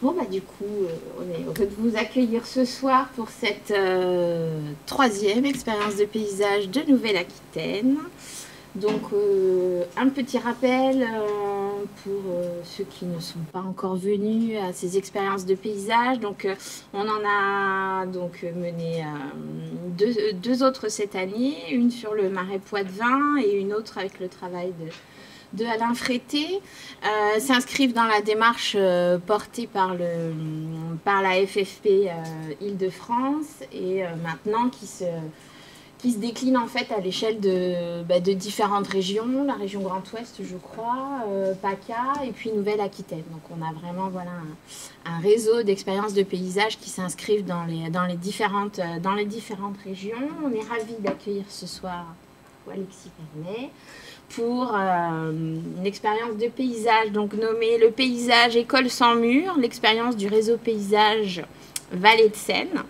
Bon bah du coup, on est heureux de vous accueillir ce soir pour cette troisième expérience de paysage de Nouvelle-Aquitaine. Donc un petit rappel pour ceux qui ne sont pas encore venus à ces expériences de paysage. Donc on en a donc mené deux autres cette année, une sur le Marais Poitevin et une autre avec le travail de Alain Frété, s'inscrivent dans la démarche portée par la FFP Île-de-France et maintenant qui se décline en fait à l'échelle de différentes régions, la région Grand Ouest je crois, PACA et puis Nouvelle-Aquitaine. Donc on a vraiment voilà, un réseau d'expériences de paysage qui s'inscrivent dans les différentes régions. On est ravis d'accueillir ce soir Alexis Pernet pour une expérience de paysage donc nommée le paysage École sans mur, l'expérience du réseau paysage Vallée de Seine.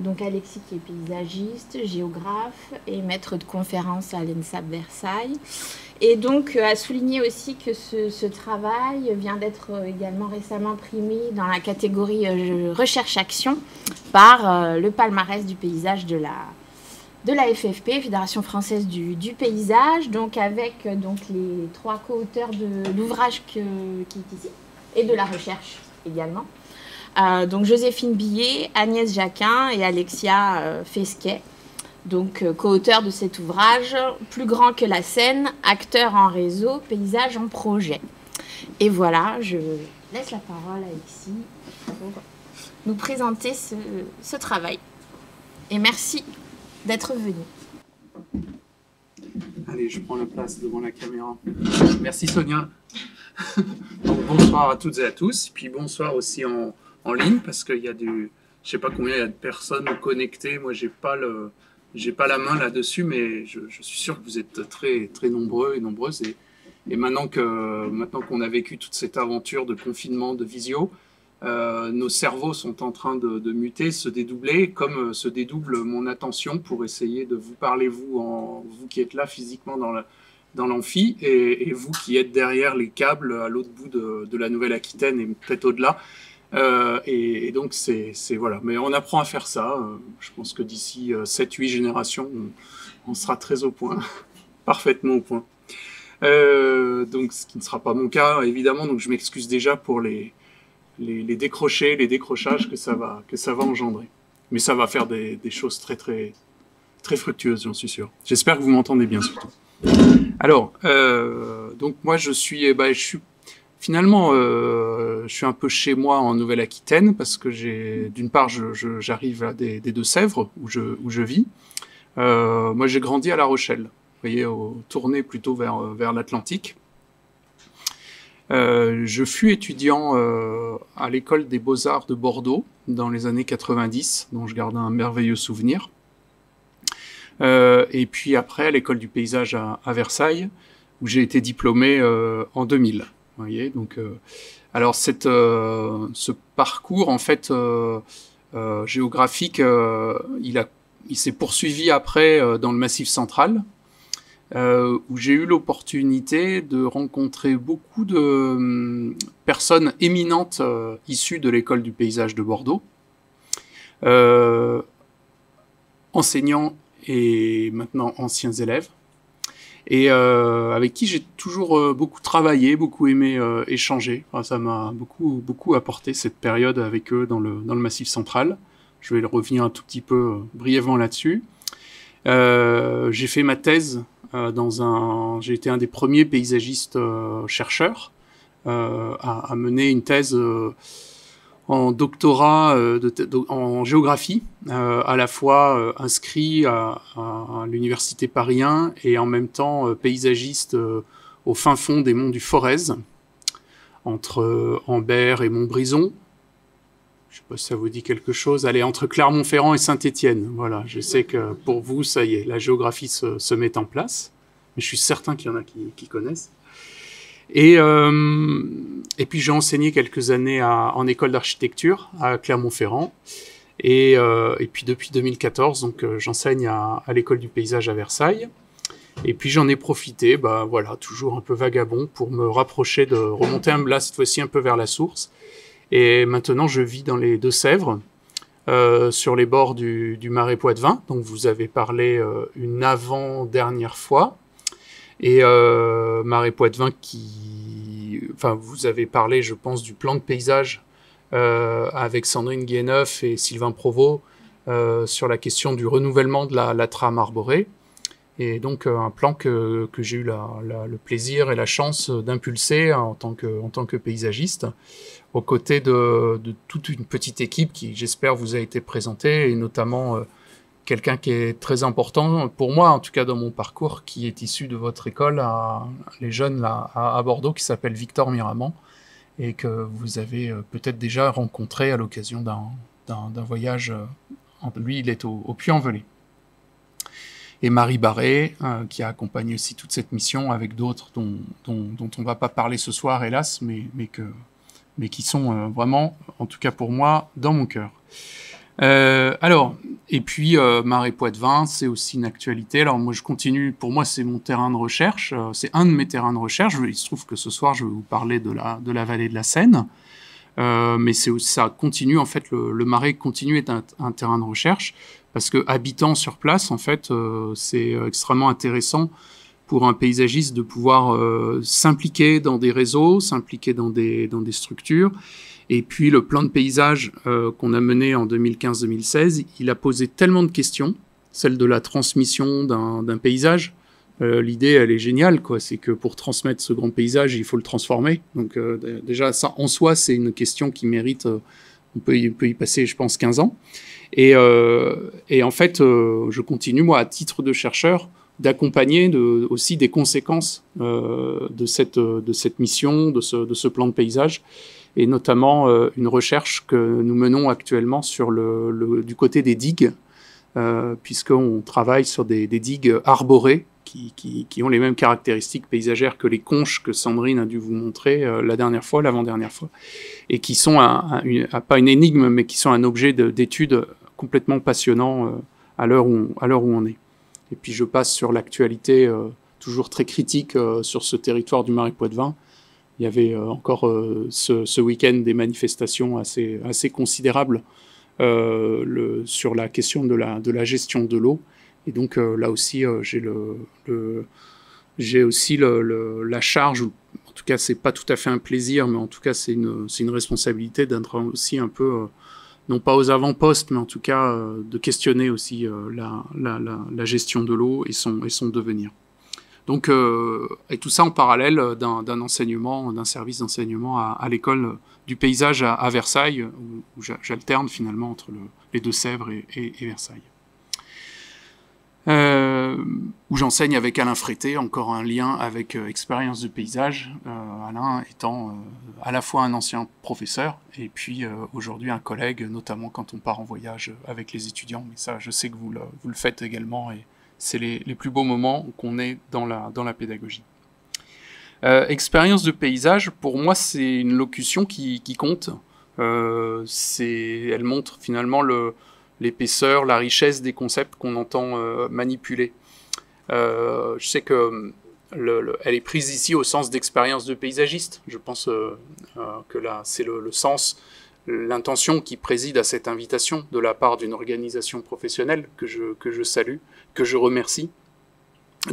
Donc Alexis qui est paysagiste, géographe et maître de conférence à l'ENSAP Versailles. Et donc à souligner aussi que ce travail vient d'être également récemment primé dans la catégorie recherche-action par le palmarès du paysage de la FFP, Fédération Française du Paysage, donc avec les trois co-auteurs de l'ouvrage qui est ici, et de la recherche également. Donc Joséphine Billet, Agnès Jacquin et Alexia Fesquet, donc co-auteurs de cet ouvrage, Plus grand que la Seine, acteurs en réseau, paysage en projet. Et voilà, je laisse la parole à Alexis pour nous présenter ce travail. Et merci d'être venu. Allez, je prends la place devant la caméra. Merci Sonia. Donc, bonsoir à toutes et à tous. Puis bonsoir aussi en ligne parce qu'il y a je sais pas combien il y a de personnes connectées. Moi, j'ai pas la main là-dessus, mais je suis sûr que vous êtes très très nombreux et nombreuses. Et maintenant qu'on a vécu toute cette aventure de confinement, de visio, nos cerveaux sont en train de muter, se dédoubler, comme se dédouble mon attention pour essayer de vous parler, vous qui êtes là physiquement dans l'amphi, et vous qui êtes derrière les câbles à l'autre bout de la Nouvelle-Aquitaine et peut-être au-delà. Et donc, voilà. Mais on apprend à faire ça. Je pense que d'ici 7-8 générations, on sera très au point, parfaitement au point. Donc, ce qui ne sera pas mon cas, évidemment. Donc, je m'excuse déjà pour les décrochés, les décrochages que ça va engendrer. Mais ça va faire des choses très, très, très fructueuses, j'en suis sûr. J'espère que vous m'entendez bien, surtout. Alors, donc moi, je suis finalement, je suis un peu chez moi en Nouvelle-Aquitaine parce que d'une part, j'arrive des Deux-Sèvres où je vis. Moi, j'ai grandi à La Rochelle, vous voyez, tourné plutôt vers l'Atlantique. Je fus étudiant à l'école des Beaux-Arts de Bordeaux dans les années 90, dont je garde un merveilleux souvenir. Et puis après, à l'école du paysage à Versailles, où j'ai été diplômé en 2000. Vous voyez, donc, alors ce parcours en fait géographique, il s'est poursuivi après dans le Massif central, où j'ai eu l'opportunité de rencontrer beaucoup de personnes éminentes issues de l'école du paysage de Bordeaux, enseignants et maintenant anciens élèves, et avec qui j'ai toujours beaucoup travaillé, beaucoup aimé échanger. Enfin, ça m'a beaucoup apporté cette période avec eux dans le Massif central. Je vais revenir un tout petit peu brièvement là-dessus. J'ai fait ma thèse j'ai été un des premiers paysagistes chercheurs à mener une thèse en doctorat en géographie, à la fois inscrit à l'université Paris 1 et en même temps paysagiste au fin fond des monts du Forez, entre Ambert et Montbrison. Je ne sais pas si ça vous dit quelque chose. Allez, entre Clermont-Ferrand et Saint-Étienne. Voilà, je sais que pour vous, ça y est, la géographie se met en place. Mais je suis certain qu'il y en a qui connaissent. Et puis j'ai enseigné quelques années en école d'architecture à Clermont-Ferrand. Et puis depuis 2014, donc j'enseigne à l'école du paysage à Versailles. Et puis j'en ai profité, voilà, toujours un peu vagabond, pour me rapprocher remonter là cette fois-ci un peu vers la source. Et maintenant je vis dans les Deux-Sèvres, sur les bords du Marais Poitevin, dont vous avez parlé une avant-dernière fois. Et Marais Poitevin vous avez parlé, je pense, du plan de paysage avec Sandrine Guéneuf et Sylvain Provost sur la question du renouvellement de la trame arborée. Et donc un plan que j'ai eu le plaisir et la chance d'impulser en tant que paysagiste, aux côtés de toute une petite équipe qui, j'espère, vous a été présentée, et notamment quelqu'un qui est très important pour moi, en tout cas dans mon parcours, qui est issu de votre école, les jeunes là, à Bordeaux, qui s'appelle Victor Miramant, et que vous avez peut-être déjà rencontré à l'occasion d'un voyage. Lui, il est au Puy-en-Velay. Et Marie Barré, qui a accompagné aussi toute cette mission avec d'autres dont on ne va pas parler ce soir, hélas, mais qui sont vraiment, en tout cas pour moi, dans mon cœur. Et puis Marais Poitevin, c'est aussi une actualité. Alors moi je continue, pour moi c'est mon terrain de recherche, c'est un de mes terrains de recherche. Il se trouve que ce soir je vais vous parler de la vallée de la Seine, mais ça continue, en fait, le Marais continue est un terrain de recherche, parce que habitant sur place, en fait, c'est extrêmement intéressant pour un paysagiste de pouvoir s'impliquer dans des réseaux, s'impliquer dans des structures. Et puis le plan de paysage qu'on a mené en 2015-2016, il a posé tellement de questions, celle de la transmission d'un paysage. L'idée, elle est géniale, quoi. C'est que pour transmettre ce grand paysage, il faut le transformer. Donc déjà, ça en soi, c'est une question qui mérite, on peut y passer, je pense, 15 ans. Et en fait, je continue, moi, à titre de chercheur, d'accompagner aussi des conséquences de cette mission, de ce plan de paysage, et notamment une recherche que nous menons actuellement du côté des digues, puisqu'on travaille sur des digues arborées qui ont les mêmes caractéristiques paysagères que les conches que Sandrine a dû vous montrer l'avant-dernière fois, et qui sont pas une énigme, mais qui sont un objet d'étude complètement passionnant à l'heure où on est. Et puis je passe sur l'actualité toujours très critique sur ce territoire du Marais Poitevin. Il y avait encore ce week-end des manifestations assez considérables sur la question de la gestion de l'eau. Et donc là aussi, j'ai aussi la charge, en tout cas c'est pas tout à fait un plaisir, mais en tout cas c'est une responsabilité d'être aussi un peu, non pas aux avant-postes, mais en tout cas de questionner aussi la gestion de l'eau et son devenir. Donc, et tout ça en parallèle d'un service d'enseignement à l'école du paysage à Versailles, où j'alterne finalement entre les Deux-Sèvres et Versailles. Où j'enseigne avec Alain Frété, encore un lien avec expérience de paysage, Alain étant à la fois un ancien professeur et puis aujourd'hui un collègue, notamment quand on part en voyage avec les étudiants. Mais ça, je sais que vous le faites également, et c'est les plus beaux moments qu'on est dans la pédagogie. Expérience de paysage, pour moi, c'est une locution qui compte. Elle montre finalement l'épaisseur, la richesse des concepts qu'on entend manipuler. Je sais que elle est prise ici au sens d'expérience de paysagiste. Je pense que là, c'est le sens, l'intention qui préside à cette invitation de la part d'une organisation professionnelle que je salue, que je remercie.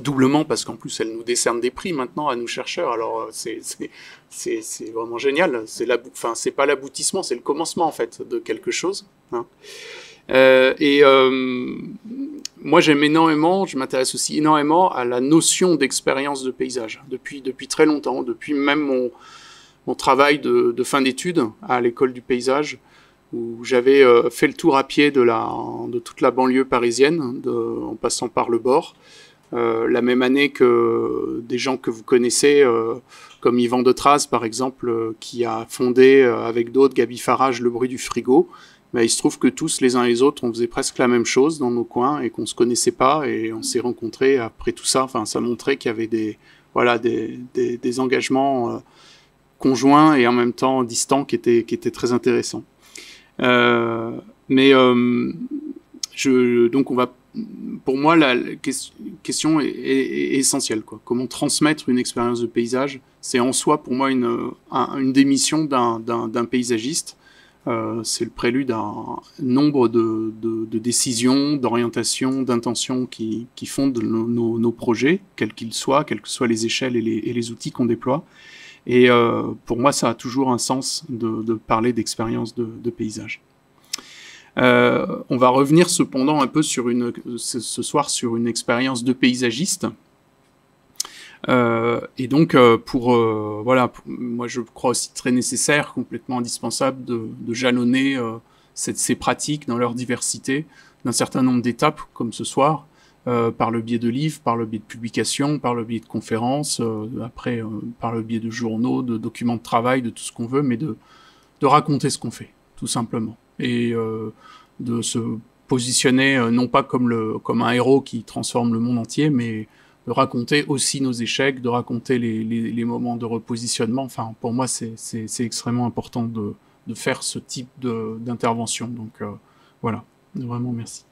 Doublement parce qu'en plus elle nous décerne des prix maintenant à nous chercheurs. Alors c'est vraiment génial. C'est pas l'aboutissement, c'est le commencement en fait de quelque chose. Hein. Moi j'aime énormément, je m'intéresse aussi énormément à la notion d'expérience de paysage depuis très longtemps, depuis même mon travail de fin d'études à l'école du paysage, où j'avais fait le tour à pied de toute la banlieue parisienne, en passant par le bord. La même année que des gens que vous connaissez, comme Yvan de Traz par exemple, qui a fondé avec d'autres, Gaby Farage, Le Bruit du Frigo. Mais il se trouve que tous, les uns et les autres, on faisait presque la même chose dans nos coins et qu'on ne se connaissait pas, et on s'est rencontrés après tout ça. Enfin, ça montrait qu'il y avait des engagements conjoints et en même temps distants qui étaient très intéressants. Donc pour moi, la question est essentielle, quoi. Comment transmettre une expérience de paysage? C'est en soi, pour moi, une des missions d'un paysagiste. C'est le prélude à un nombre de décisions, d'orientations, d'intentions qui fondent nos projets, quels qu'ils soient, quelles que soient les échelles et les outils qu'on déploie. Et pour moi, ça a toujours un sens de parler d'expérience de paysage. On va revenir cependant un peu ce soir sur une expérience de paysagiste. Et donc, moi je crois aussi très nécessaire, complètement indispensable de jalonner ces pratiques dans leur diversité d'un certain nombre d'étapes, comme ce soir, par le biais de livres, par le biais de publications, par le biais de conférences, après par le biais de journaux, de documents de travail, de tout ce qu'on veut, mais de raconter ce qu'on fait, tout simplement. Et de se positionner non pas comme un héros qui transforme le monde entier, mais de raconter aussi nos échecs, de raconter les moments de repositionnement. Enfin, pour moi, c'est extrêmement important de faire ce type d'intervention. Donc voilà, vraiment merci.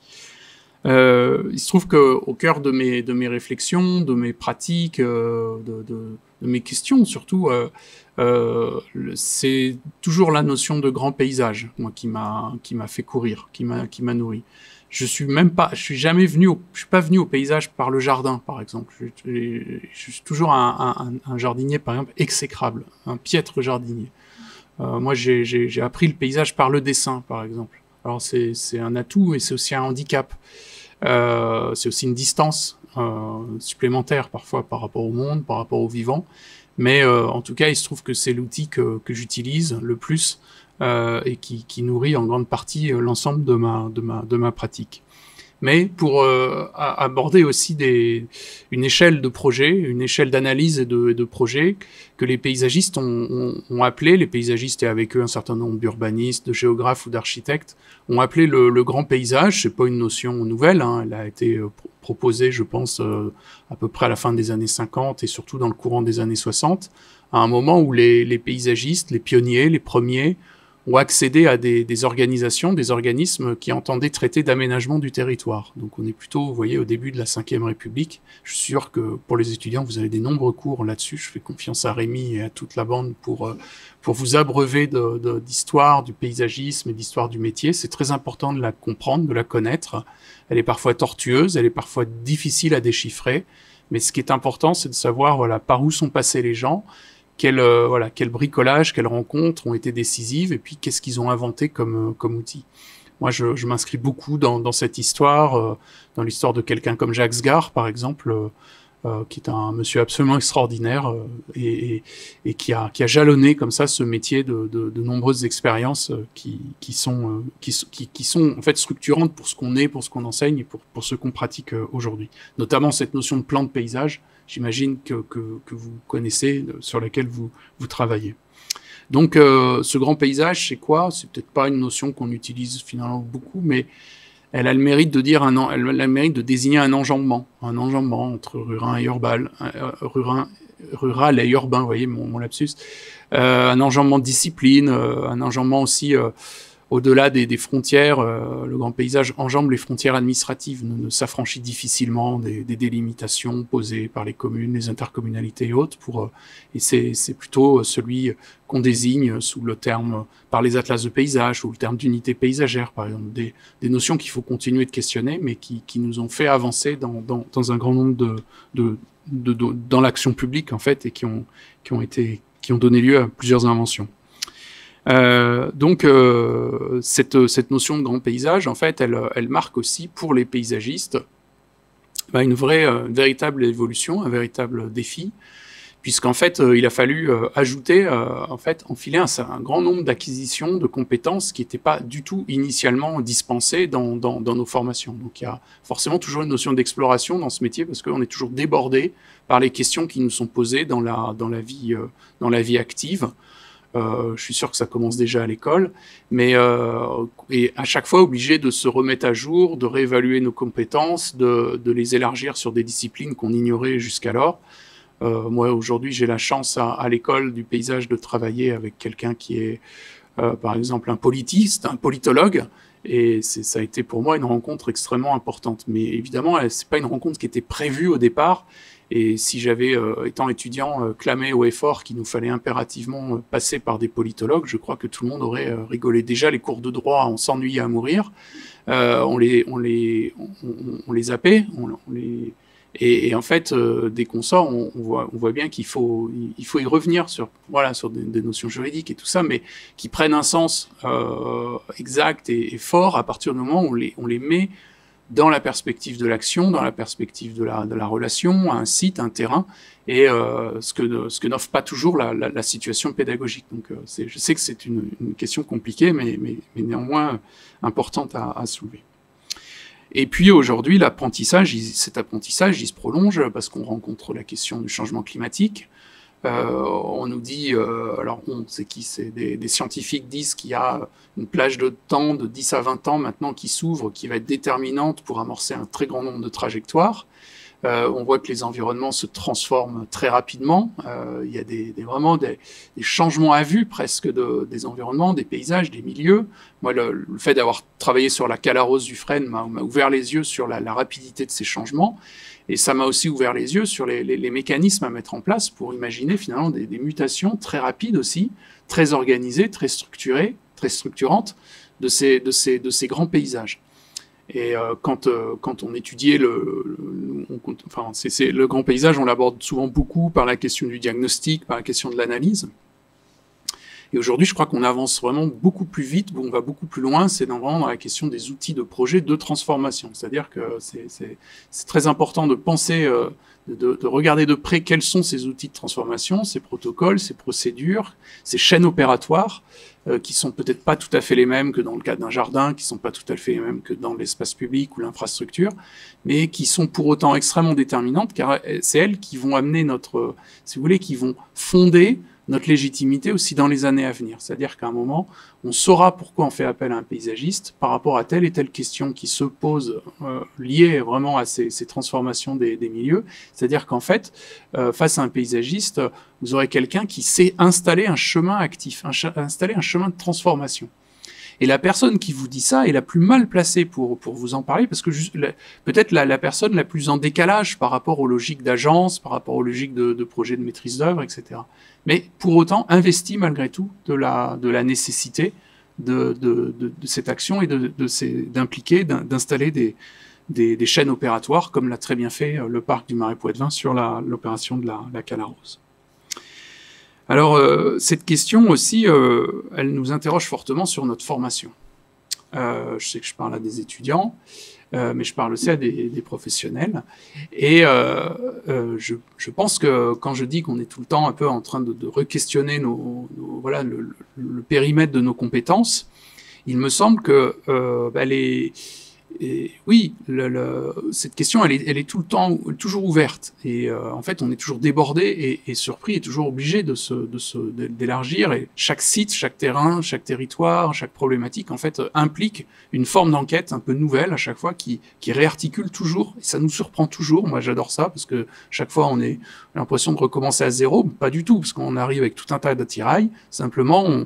Il se trouve qu'au cœur de mes réflexions, de mes pratiques, de mes questions surtout, c'est toujours la notion de grand paysage, moi, qui m'a fait courir, qui m'a nourri. Je suis pas venu au paysage par le jardin, par exemple. Je suis toujours un jardinier, par exemple, exécrable, un piètre jardinier. Moi, j'ai appris le paysage par le dessin, par exemple. Alors c'est un atout et c'est aussi un handicap. C'est aussi une distance supplémentaire parfois par rapport au monde, par rapport au vivant. Mais en tout cas, il se trouve que c'est l'outil que j'utilise le plus et qui nourrit en grande partie l'ensemble de ma pratique. Mais pour aborder aussi une échelle de projet, une échelle d'analyse et de projet que les paysagistes ont appelé, les paysagistes et avec eux un certain nombre d'urbanistes, de géographes ou d'architectes, ont appelé le grand paysage. C'est pas une notion nouvelle, hein, elle a été proposée, je pense, à peu près à la fin des années 50 et surtout dans le courant des années 60, à un moment où les paysagistes, les pionniers, les premiers, ont accédé à des organisations, des organismes qui entendaient traiter d'aménagement du territoire. Donc on est plutôt, vous voyez, au début de la Ve République. Je suis sûr que pour les étudiants, vous avez des nombreux cours là-dessus. Je fais confiance à Rémi et à toute la bande pour vous abreuver d'histoire du paysagisme et d'histoire du métier. C'est très important de la comprendre, de la connaître. Elle est parfois tortueuse, elle est parfois difficile à déchiffrer. Mais ce qui est important, c'est de savoir par où sont passés les gens, quel bricolage, quelles rencontres ont été décisives, et puis qu'est-ce qu'ils ont inventé comme outil. Moi, je m'inscris beaucoup dans cette histoire, dans l'histoire de quelqu'un comme Jacques Sgard, par exemple, qui est un monsieur absolument extraordinaire et qui a jalonné comme ça ce métier de nombreuses expériences qui sont en fait structurantes pour ce qu'on est, pour ce qu'on enseigne et pour ce qu'on pratique aujourd'hui. Notamment cette notion de plan de paysage, j'imagine que vous connaissez, sur laquelle vous travaillez. Donc ce grand paysage, c'est quoi? C'est peut-être pas une notion qu'on utilise finalement beaucoup, mais elle a le mérite de désigner un enjambement entre rural et urbain, vous voyez mon lapsus, un enjambement de discipline, un enjambement aussi au-delà des frontières. Le grand paysage enjambe les frontières administratives, ne s'affranchit difficilement des délimitations posées par les communes, les intercommunalités et autres. Et c'est plutôt celui qu'on désigne sous le terme, par les atlas de paysage ou le terme d'unité paysagère, par exemple, des notions qu'il faut continuer de questionner, mais qui nous ont fait avancer dans un grand nombre dans l'action publique, en fait, et qui ont donné lieu à plusieurs inventions. Donc cette notion de grand paysage, en fait, elle marque aussi pour les paysagistes une véritable évolution, un véritable défi, puisqu'en fait, il a fallu ajouter, enfiler un grand nombre d'acquisitions, de compétences qui n'étaient pas du tout initialement dispensées dans nos formations. Donc il y a forcément toujours une notion d'exploration dans ce métier, parce qu'on est toujours débordé par les questions qui nous sont posées dans la vie active. Je suis sûr que ça commence déjà à l'école, mais et à chaque fois obligé de se remettre à jour, de réévaluer nos compétences, de les élargir sur des disciplines qu'on ignorait jusqu'alors. Moi, aujourd'hui, j'ai la chance à l'école du paysage de travailler avec quelqu'un qui est, par exemple, un politiste, un politologue, et ça a été pour moi une rencontre extrêmement importante. Mais évidemment, c'est pas une rencontre qui était prévue au départ. Et si j'avais, étant étudiant, clamé haut et fort qu'il nous fallait impérativement passer par des politologues, je crois que tout le monde aurait rigolé. Déjà, les cours de droit, on s'ennuyait à mourir. On les zappait, et en fait, dès qu'on sort, on voit bien qu'il faut y revenir sur des notions juridiques et tout ça, mais qui prennent un sens exact et fort à partir du moment où on les met dans la perspective de l'action, dans la perspective de la relation, à un site, un terrain, et ce que n'offre pas toujours la situation pédagogique. Donc je sais que c'est une question compliquée, mais néanmoins importante à soulever. Et puis aujourd'hui, cet apprentissage, il se prolonge parce qu'on rencontre la question du changement climatique. On nous dit, des scientifiques disent qu'il y a une plage de temps de 10 à 20 ans maintenant qui s'ouvre, qui va être déterminante pour amorcer un très grand nombre de trajectoires. On voit que les environnements se transforment très rapidement. Il y a vraiment des changements à vue presque des environnements, des paysages, des milieux. Moi, le fait d'avoir travaillé sur la Calarose du Frêne m'a ouvert les yeux sur la rapidité de ces changements. Et ça m'a aussi ouvert les yeux sur les mécanismes à mettre en place pour imaginer finalement des mutations très rapides aussi, très organisées, très structurées, très structurantes de ces grands paysages. Et quand on étudiait le grand paysage, on l'aborde souvent beaucoup par la question du diagnostic, par la question de l'analyse. Et aujourd'hui, je crois qu'on avance vraiment beaucoup plus vite, on va beaucoup plus loin, c'est vraiment dans la question des outils de projet de transformation. C'est-à-dire que c'est très important de penser, de regarder de près quels sont ces outils de transformation, ces protocoles, ces procédures, ces chaînes opératoires, qui sont peut-être pas tout à fait les mêmes que dans le cadre d'un jardin, qui sont pas tout à fait les mêmes que dans l'espace public ou l'infrastructure, mais qui sont pour autant extrêmement déterminantes, car c'est elles qui vont amener si vous voulez, qui vont fonder notre légitimité aussi dans les années à venir. C'est-à-dire qu'à un moment, on saura pourquoi on fait appel à un paysagiste par rapport à telle et telle question qui se pose liée vraiment à ces transformations des milieux. C'est-à-dire qu'en fait, face à un paysagiste, vous aurez quelqu'un qui sait installer un chemin actif, installer un chemin de transformation. Et la personne qui vous dit ça est la plus mal placée pour vous en parler, parce que peut-être la personne la plus en décalage par rapport aux logiques d'agence, par rapport aux logiques de projets de maîtrise d'œuvre, etc. Mais pour autant, investit malgré tout de la nécessité de cette action et d'impliquer, d'installer des chaînes opératoires, comme l'a très bien fait le parc du Marais Poitevin sur l'opération de la Calarose. Alors, cette question aussi, elle nous interroge fortement sur notre formation. Je sais que je parle à des étudiants, mais je parle aussi à des professionnels. Et je pense que quand je dis qu'on est tout le temps un peu en train de re-questionner le périmètre de nos compétences, il me semble que cette question, elle est tout le temps, toujours ouverte. Et en fait, on est toujours débordé et surpris et toujours obligé d'élargir. Et chaque site, chaque terrain, chaque territoire, chaque problématique, en fait, implique une forme d'enquête un peu nouvelle à chaque fois qui réarticule toujours. Et ça nous surprend toujours. Moi, j'adore ça parce que chaque fois, on a l'impression de recommencer à zéro. Pas du tout, parce qu'on arrive avec tout un tas d'attirails. Simplement,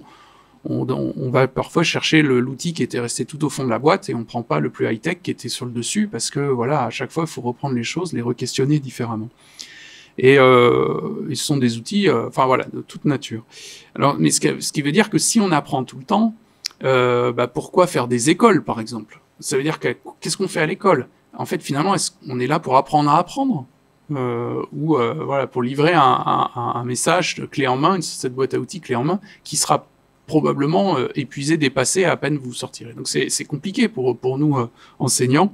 on va parfois chercher l'outil qui était resté tout au fond de la boîte et on ne prend pas le plus high-tech qui était sur le dessus parce que voilà, à chaque fois, il faut reprendre les choses, les re-questionner différemment. Et ce sont des outils, de toute nature. Alors, mais ce qui veut dire que si on apprend tout le temps, pourquoi faire des écoles, par exemple? Ça veut dire qu'est-ce qu'on fait à l'école? En fait, finalement, est-ce qu'on est là pour apprendre à apprendre? Pour livrer un message de clé en main, cette boîte à outils clé en main, qui sera probablement épuisé, dépassé à peine vous sortirez. Donc c'est compliqué pour nous enseignants,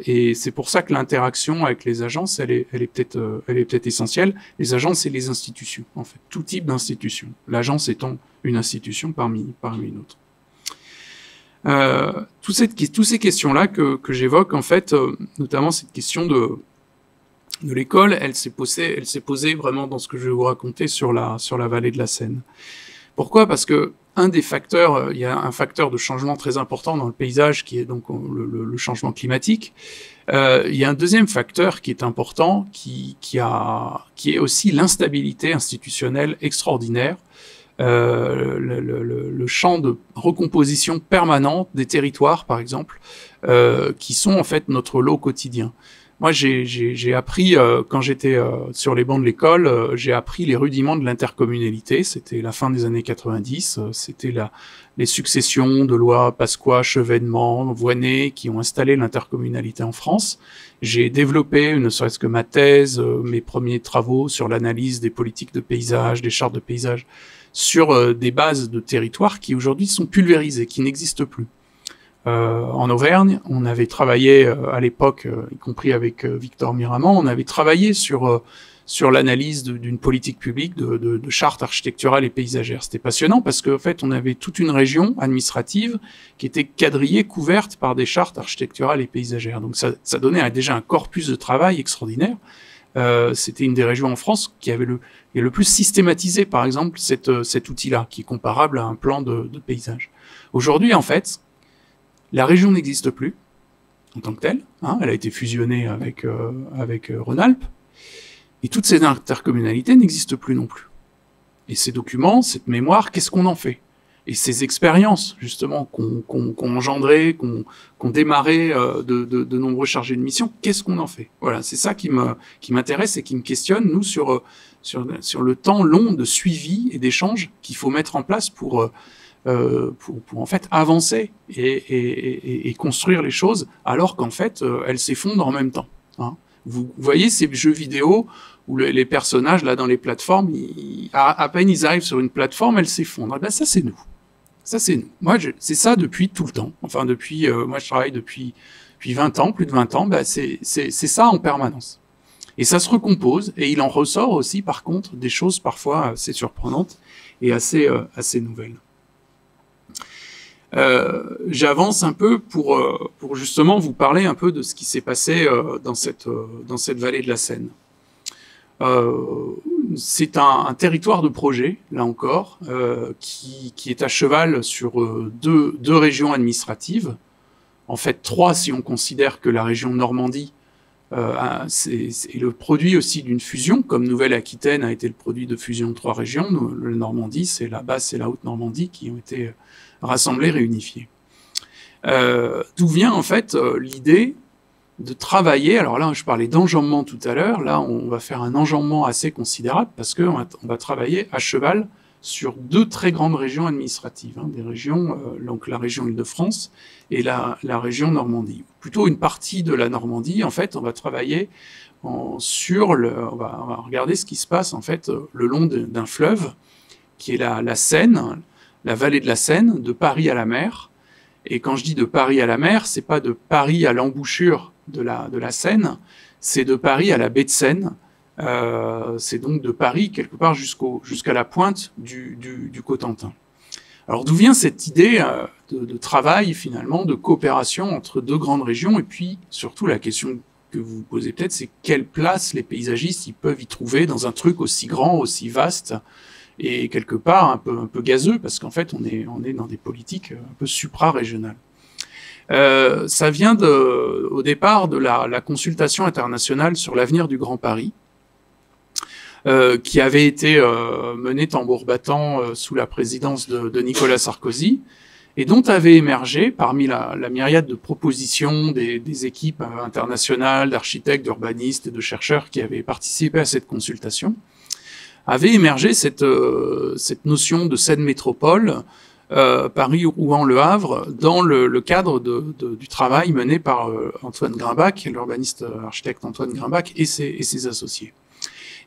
et c'est pour ça que l'interaction avec les agences, elle est peut-être essentielle. Les agences et les institutions, en fait, tout type d'institution. L'agence étant une institution parmi une autre. Toutes ces questions-là que j'évoque, en fait, notamment cette question de l'école, elle s'est posée vraiment dans ce que je vais vous raconter sur la vallée de la Seine. Pourquoi? Parce que un des facteurs, il y a un facteur de changement très important dans le paysage qui est donc le changement climatique. Il y a un deuxième facteur qui est important, qui est aussi l'instabilité institutionnelle extraordinaire. Le champ de recomposition permanente des territoires, par exemple, qui sont en fait notre lot quotidien. Moi, j'ai appris, quand j'étais sur les bancs de l'école, j'ai appris les rudiments de l'intercommunalité. C'était la fin des années 90. C'était les successions de lois Pasqua, Chevènement, Voynet qui ont installé l'intercommunalité en France. J'ai développé, ne serait-ce que ma thèse, mes premiers travaux sur l'analyse des politiques de paysage, des chartes de paysage, sur des bases de territoires qui aujourd'hui sont pulvérisées, qui n'existent plus. En Auvergne, on avait travaillé à l'époque, y compris avec Victor Miramant, on avait travaillé sur l'analyse d'une politique publique de charte architecturale et paysagère. C'était passionnant parce qu'en fait, on avait toute une région administrative qui était quadrillée, couverte par des chartes architecturales et paysagères. Donc ça donnait déjà un corpus de travail extraordinaire. C'était une des régions en France qui avait le plus systématisé, par exemple, cet outil-là, qui est comparable à un plan de paysage. Aujourd'hui, en fait, la région n'existe plus en tant que telle. Hein, elle a été fusionnée avec Rhône-Alpes. Et toutes ces intercommunalités n'existent plus non plus. Et ces documents, cette mémoire, qu'est-ce qu'on en fait? Et ces expériences, justement, qu'on engendré, qu'on démarré de nombreux chargés de mission, qu'est-ce qu'on en fait? Voilà, c'est ça qui m'intéresse et qui me questionne, nous, sur le temps long de suivi et d'échange qu'il faut mettre en place pour en fait avancer et construire les choses, alors qu'en fait, elles s'effondrent en même temps. Hein. Vous voyez ces jeux vidéo où les personnages, là, dans les plateformes, à peine ils arrivent sur une plateforme, elles s'effondrent. Ben, ça, c'est nous. Ça, c'est nous. Moi, c'est ça depuis tout le temps. Enfin, moi, je travaille depuis 20 ans, plus de 20 ans, ben, c'est ça en permanence. Et ça se recompose, et il en ressort aussi, par contre, des choses parfois assez surprenantes et assez nouvelles. J'avance un peu pour justement vous parler un peu de ce qui s'est passé dans cette vallée de la Seine. C'est un territoire de projet, là encore, qui est à cheval sur deux régions administratives. En fait, 3 si on considère que la région Normandie c'est le produit aussi d'une fusion, comme Nouvelle-Aquitaine a été le produit de fusion de 3 régions. La Normandie, c'est la Basse et la Haute-Normandie qui ont été rassemblées, réunifiées. D'où vient en fait l'idée de travailler, alors là je parlais d'enjambement tout à l'heure, là on va faire un enjambement assez considérable parce qu'on va travailler à cheval sur 2 très grandes régions administratives, hein, des régions, donc la région Île-de-France et la région Normandie. Plutôt une partie de la Normandie, en fait, on va travailler on va regarder ce qui se passe en fait le long d'un fleuve qui est la Seine, la vallée de la Seine, de Paris à la mer. Et quand je dis de Paris à la mer, c'est pas de Paris à l'embouchure de la Seine, c'est de Paris à la baie de Seine. C'est donc de Paris quelque part jusqu'à la pointe du Cotentin. Alors d'où vient cette idée de travail finalement, de coopération entre 2 grandes régions, et puis surtout la question que vous vous posez peut-être, c'est quelle place les paysagistes ils peuvent y trouver dans un truc aussi grand, aussi vaste, et quelque part un peu gazeux, parce qu'en fait on est dans des politiques un peu supra-régionales. Ça vient au départ de la consultation internationale sur l'avenir du Grand Paris, qui avait été menée tambour battant sous la présidence de Nicolas Sarkozy, et dont avait émergé, parmi la myriade de propositions des équipes internationales, d'architectes, d'urbanistes et de chercheurs qui avaient participé à cette consultation, avait émergé cette notion de Seine métropole, Paris, Rouen, Le Havre, dans le cadre du travail mené par Antoine Grimbach, l'urbaniste architecte Antoine Grimbach et ses associés.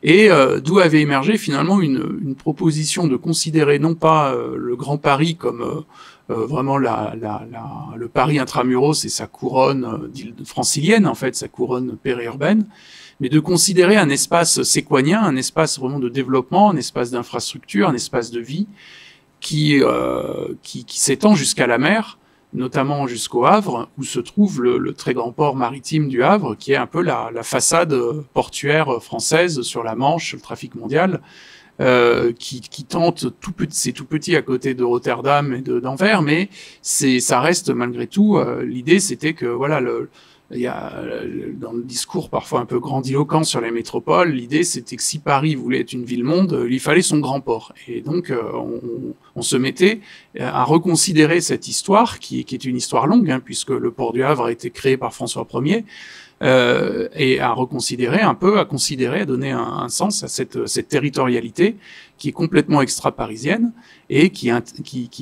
Et d'où avait émergé finalement une proposition de considérer non pas le Grand Paris comme vraiment le Paris intramuros et sa couronne francilienne, en fait, sa couronne périurbaine, mais de considérer un espace séquanien, un espace vraiment de développement, un espace d'infrastructure, un espace de vie qui s'étend jusqu'à la mer, notamment jusqu'au Havre, où se trouve le très grand port maritime du Havre, qui est un peu la façade portuaire française sur la Manche, le trafic mondial, qui tente c'est tout petit à côté de Rotterdam et d'Anvers, mais ça reste malgré tout. L'idée, c'était que voilà, il y a dans le discours parfois un peu grandiloquent sur les métropoles, l'idée c'était que si Paris voulait être une ville-monde, il fallait son grand port. Et donc on se mettait à reconsidérer cette histoire, qui est une histoire longue, hein, puisque le port du Havre a été créé par François Ier, et à reconsidérer un peu, à donner un sens à cette territorialité qui est complètement extra-parisienne et qui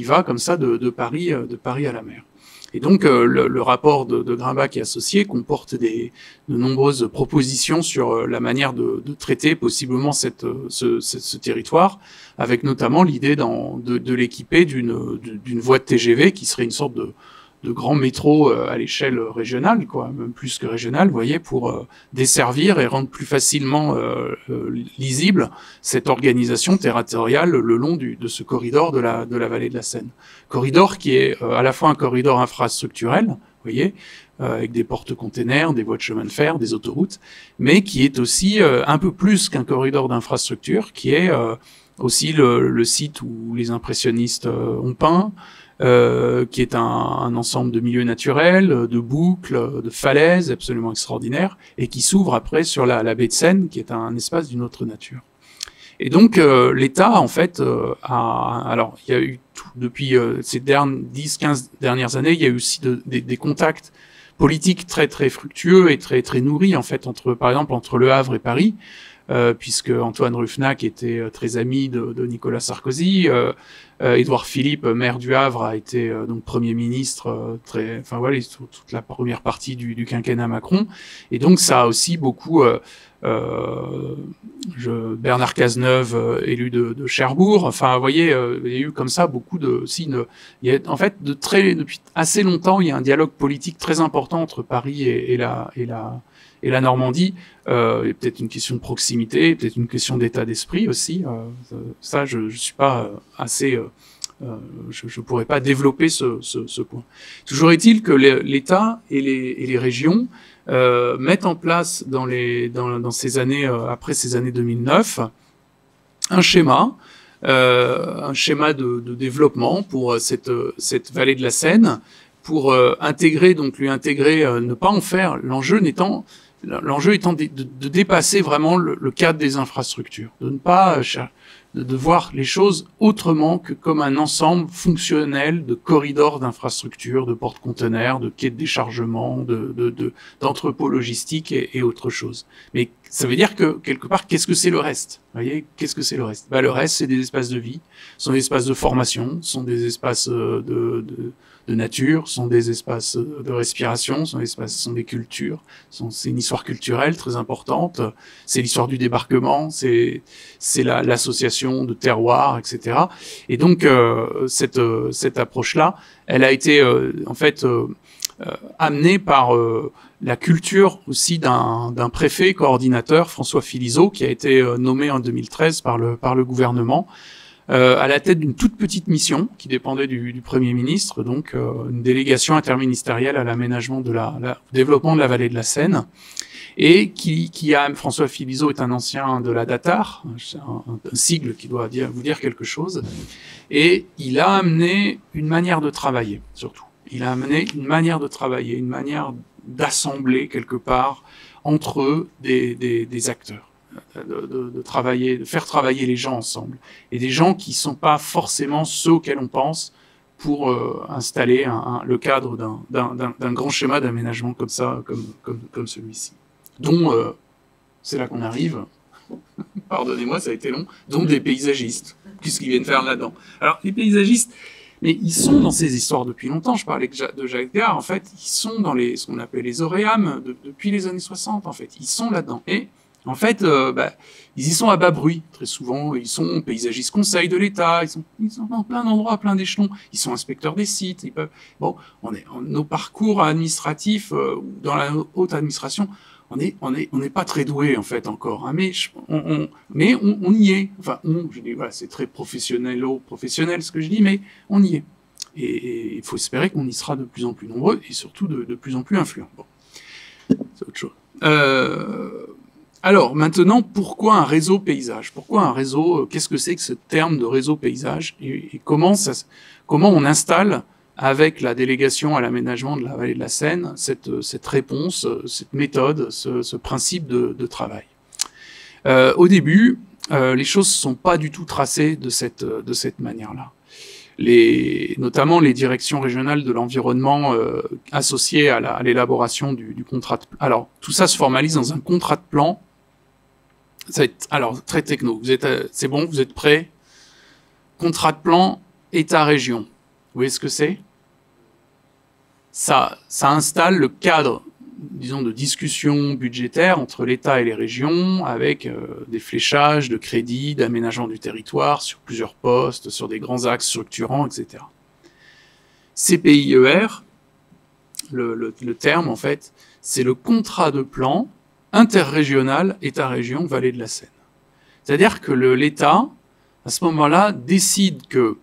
va comme ça de Paris à la mer. Et donc le rapport de Grumbach et associés comporte de nombreuses propositions sur la manière de traiter possiblement ce territoire, avec notamment l'idée de l'équiper d'une voie de TGV qui serait une sorte de grand métro à l'échelle régionale, quoi, même plus que régionale, vous voyez, pour desservir et rendre plus facilement lisible cette organisation territoriale le long de ce corridor de la vallée de la Seine. Corridor qui est à la fois un corridor infrastructurel, vous voyez, avec des porte-containers, des voies de chemin de fer, des autoroutes, mais qui est aussi un peu plus qu'un corridor d'infrastructure, qui est aussi le site où les impressionnistes ont peint, qui est un ensemble de milieux naturels, de boucles, de falaises absolument extraordinaires, et qui s'ouvre après sur la baie de Seine, qui est un espace d'une autre nature. Et donc l'État, en fait, alors il y a eu depuis ces 10-15 dernières années, il y a eu aussi des contacts politiques très très fructueux et très très nourris, en fait, par exemple entre Le Havre et Paris, puisque Antoine Ruffnac était très ami de Nicolas Sarkozy. Édouard Philippe, maire du Havre, a été donc Premier ministre enfin voilà, toute la première partie du quinquennat Macron. Et donc ça a aussi beaucoup Bernard Cazeneuve, élu de Cherbourg. Enfin, vous voyez, il y a eu comme ça beaucoup en fait, depuis assez longtemps, il y a un dialogue politique très important entre Paris et la Normandie. Peut-être une question de proximité, peut-être une question d'état d'esprit aussi. Ça, je suis pas assez. Je pourrais pas développer ce point. Toujours est-il que l'État et les régions mettent en place dans ces années après ces années 2009 un schéma de développement pour cette vallée de la Seine, pour lui intégrer, ne pas en faire, l'enjeu étant de dépasser vraiment le cadre des infrastructures, de ne pas de voir les choses autrement que comme un ensemble fonctionnel de corridors d'infrastructures, de porte-conteneurs, de quais de déchargement, d'entrepôts logistiques et autre chose. Mais ça veut dire que, quelque part, qu'est-ce que c'est le reste? Vous voyez, qu'est-ce que c'est le reste? Le reste, c'est des espaces de vie, sont des espaces de formation, sont des espaces de nature, sont des espaces de respiration, sont des cultures, c'est une histoire culturelle très importante, c'est l'histoire du débarquement, c'est l'association de terroirs, etc. Et donc cette approche-là, elle a été en fait amenée par la culture aussi d'un préfet coordinateur, François Philizot, qui a été nommé en 2013 par le gouvernement, à la tête d'une toute petite mission qui dépendait du Premier ministre, donc une délégation interministérielle à l'aménagement au développement de la vallée de la Seine, et François Philizot est un ancien de la DATAR, un sigle qui doit vous dire quelque chose, et il a amené une manière de travailler, surtout. Il a amené une manière de travailler, une manière d'assembler quelque part entre eux des acteurs. De faire travailler les gens ensemble, et des gens qui sont pas forcément ceux auxquels on pense pour installer le cadre d'un grand schéma d'aménagement comme ça, comme celui-ci. Dont c'est là qu'on arrive. Pardonnez-moi, ça a été long. Dont des paysagistes. Qu'est-ce qu'ils viennent faire là-dedans? Alors les paysagistes, mais ils sont dans ces histoires depuis longtemps. Je parlais de Jacques Gard. En fait, ils sont dans ce qu'on appelle les auréames depuis les années 60. En fait, ils sont là-dedans. Et En fait, ils y sont à bas bruit, très souvent. Ils sont paysagistes conseils de l'État, ils sont dans plein d'endroits, plein d'échelons. Ils sont inspecteurs des sites. Ils peuvent... Bon, nos parcours administratifs, dans la haute administration, on n'est pas très doué en fait encore, hein, mais on y est. Enfin, je dis voilà, c'est très professionnel ce que je dis, mais on y est. Et il faut espérer qu'on y sera de plus en plus nombreux et surtout de plus en plus influents. Bon, c'est autre chose. Alors maintenant, pourquoi un réseau paysage? Pourquoi un réseau? Qu'est-ce que c'est que ce terme de réseau paysage et comment on installe avec la délégation à l'aménagement de la vallée de la Seine, cette réponse, cette méthode, ce principe de travail. Au début, les choses ne sont pas du tout tracées de cette manière-là. Notamment les directions régionales de l'environnement associées à l'élaboration du contrat de plan. Alors, tout ça se formalise dans un contrat de plan. Ça va être, alors, très techno. C'est bon, vous êtes prêts? Contrat de plan État-région. Vous voyez ce que c'est? Ça installe le cadre, disons, de discussion budgétaire entre l'État et les régions, avec des fléchages de crédits, d'aménagement du territoire sur plusieurs postes, sur des grands axes structurants, etc. CPIER, le terme, en fait, c'est le contrat de plan interrégional État-région Vallée de la Seine. C'est-à-dire que l'État, à ce moment-là, décide que,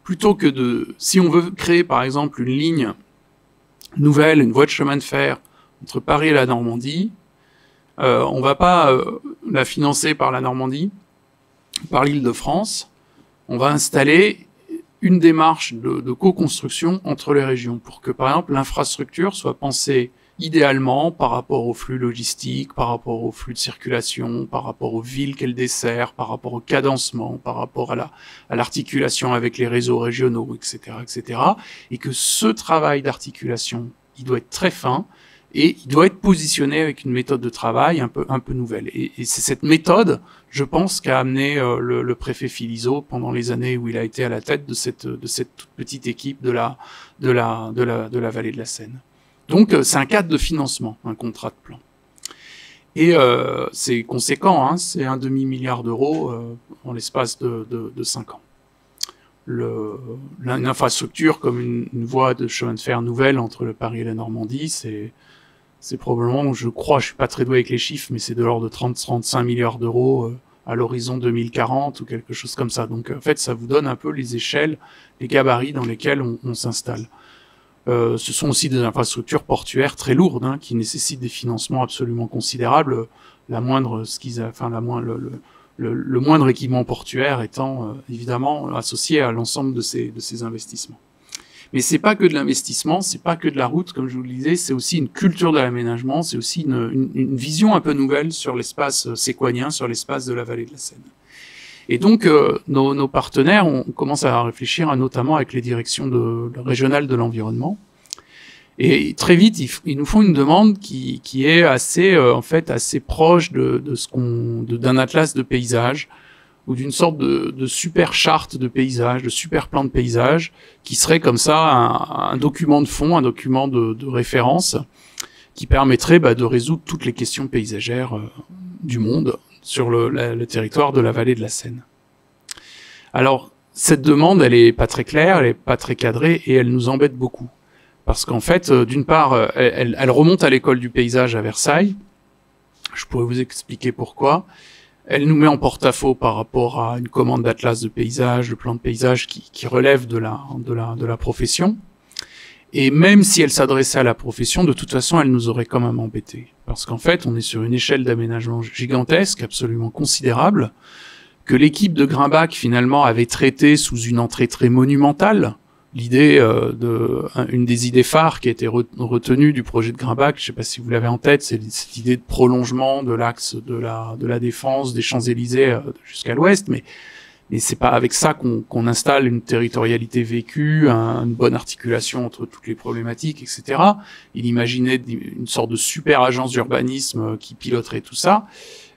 plutôt que si on veut créer, par exemple, une ligne nouvelle, une voie de chemin de fer entre Paris et la Normandie, on va pas la financer par la Normandie, par l'Île-de-France, on va installer une démarche de co-construction entre les régions pour que, par exemple, l'infrastructure soit pensée idéalement par rapport aux flux logistiques, par rapport aux flux de circulation, par rapport aux villes qu'elle dessert, par rapport au cadencement, par rapport à l'articulation avec les réseaux régionaux, etc., etc. Et que ce travail d'articulation, il doit être très fin et il doit être positionné avec une méthode de travail un peu nouvelle. Et c'est cette méthode, je pense, qu'a amené le préfet Philizot pendant les années où il a été à la tête de cette toute petite équipe de la vallée de la Seine. Donc, c'est un cadre de financement, un contrat de plan. Et c'est conséquent, hein, c'est 1,5 milliard d'euros en l'espace de 5 ans. L'infrastructure comme une voie de chemin de fer nouvelle entre le Paris et la Normandie, c'est probablement, je crois, je suis pas très doué avec les chiffres, mais c'est de l'ordre de 30-35 milliards d'euros à l'horizon 2040 ou quelque chose comme ça. Donc, en fait, ça vous donne un peu les échelles, les gabarits dans lesquels on s'installe. Ce sont aussi des infrastructures portuaires très lourdes, hein, qui nécessitent des financements absolument considérables. Le moindre équipement portuaire étant évidemment associé à l'ensemble de ces investissements. Mais c'est pas que de l'investissement, c'est pas que de la route, comme je vous le disais, c'est aussi une culture de l'aménagement, c'est aussi une vision un peu nouvelle sur l'espace séquanien, sur l'espace de la vallée de la Seine. Et donc, nos partenaires, on commence à réfléchir notamment avec les directions régionales de l'environnement. Et très vite, ils nous font une demande qui est assez, en fait, assez proche d'un atlas de paysage ou d'une sorte de super charte de paysage, de super plan de paysage, qui serait comme ça un document de fond, un document de référence, qui permettrait de résoudre toutes les questions paysagères du monde sur le territoire de la vallée de la Seine. Alors, cette demande, elle est pas très claire, elle est pas très cadrée, et elle nous embête beaucoup. Parce qu'en fait, d'une part, elle remonte à l'école du paysage à Versailles. Je pourrais vous expliquer pourquoi. Elle nous met en porte-à-faux par rapport à une commande d'atlas de paysage, de plan de paysage qui relève de la profession. Et même si elle s'adressait à la profession, de toute façon, elle nous aurait quand même embêtés. Parce qu'en fait, on est sur une échelle d'aménagement gigantesque, absolument considérable, que l'équipe de Grimbach, finalement, avait traité sous une entrée très monumentale. L'idée une des idées phares qui a été retenue du projet de Grimbach, je ne sais pas si vous l'avez en tête, c'est cette idée de prolongement de l'axe de la Défense, des Champs-Élysées jusqu'à l'ouest, mais c'est pas avec ça qu'on installe une territorialité vécue, une bonne articulation entre toutes les problématiques, etc. Il imaginait une sorte de super agence d'urbanisme qui piloterait tout ça.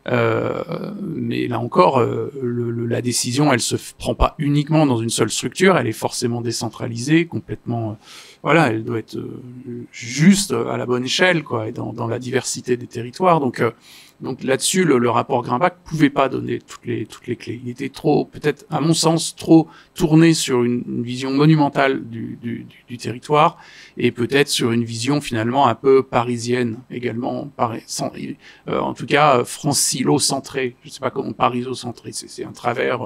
Mais là encore, la décision, elle se prend pas uniquement dans une seule structure, elle est forcément décentralisée, complètement, voilà, elle doit être juste à la bonne échelle, quoi, et dans la diversité des territoires. Donc Donc là-dessus, le rapport Grimbach pouvait pas donner toutes les clés. Il était trop, peut-être, à mon sens, trop tourné sur une vision monumentale du territoire et peut-être sur une vision finalement un peu parisienne également, en tout cas francilo-centrée. Je sais pas comment pariso-centré, c'est un travers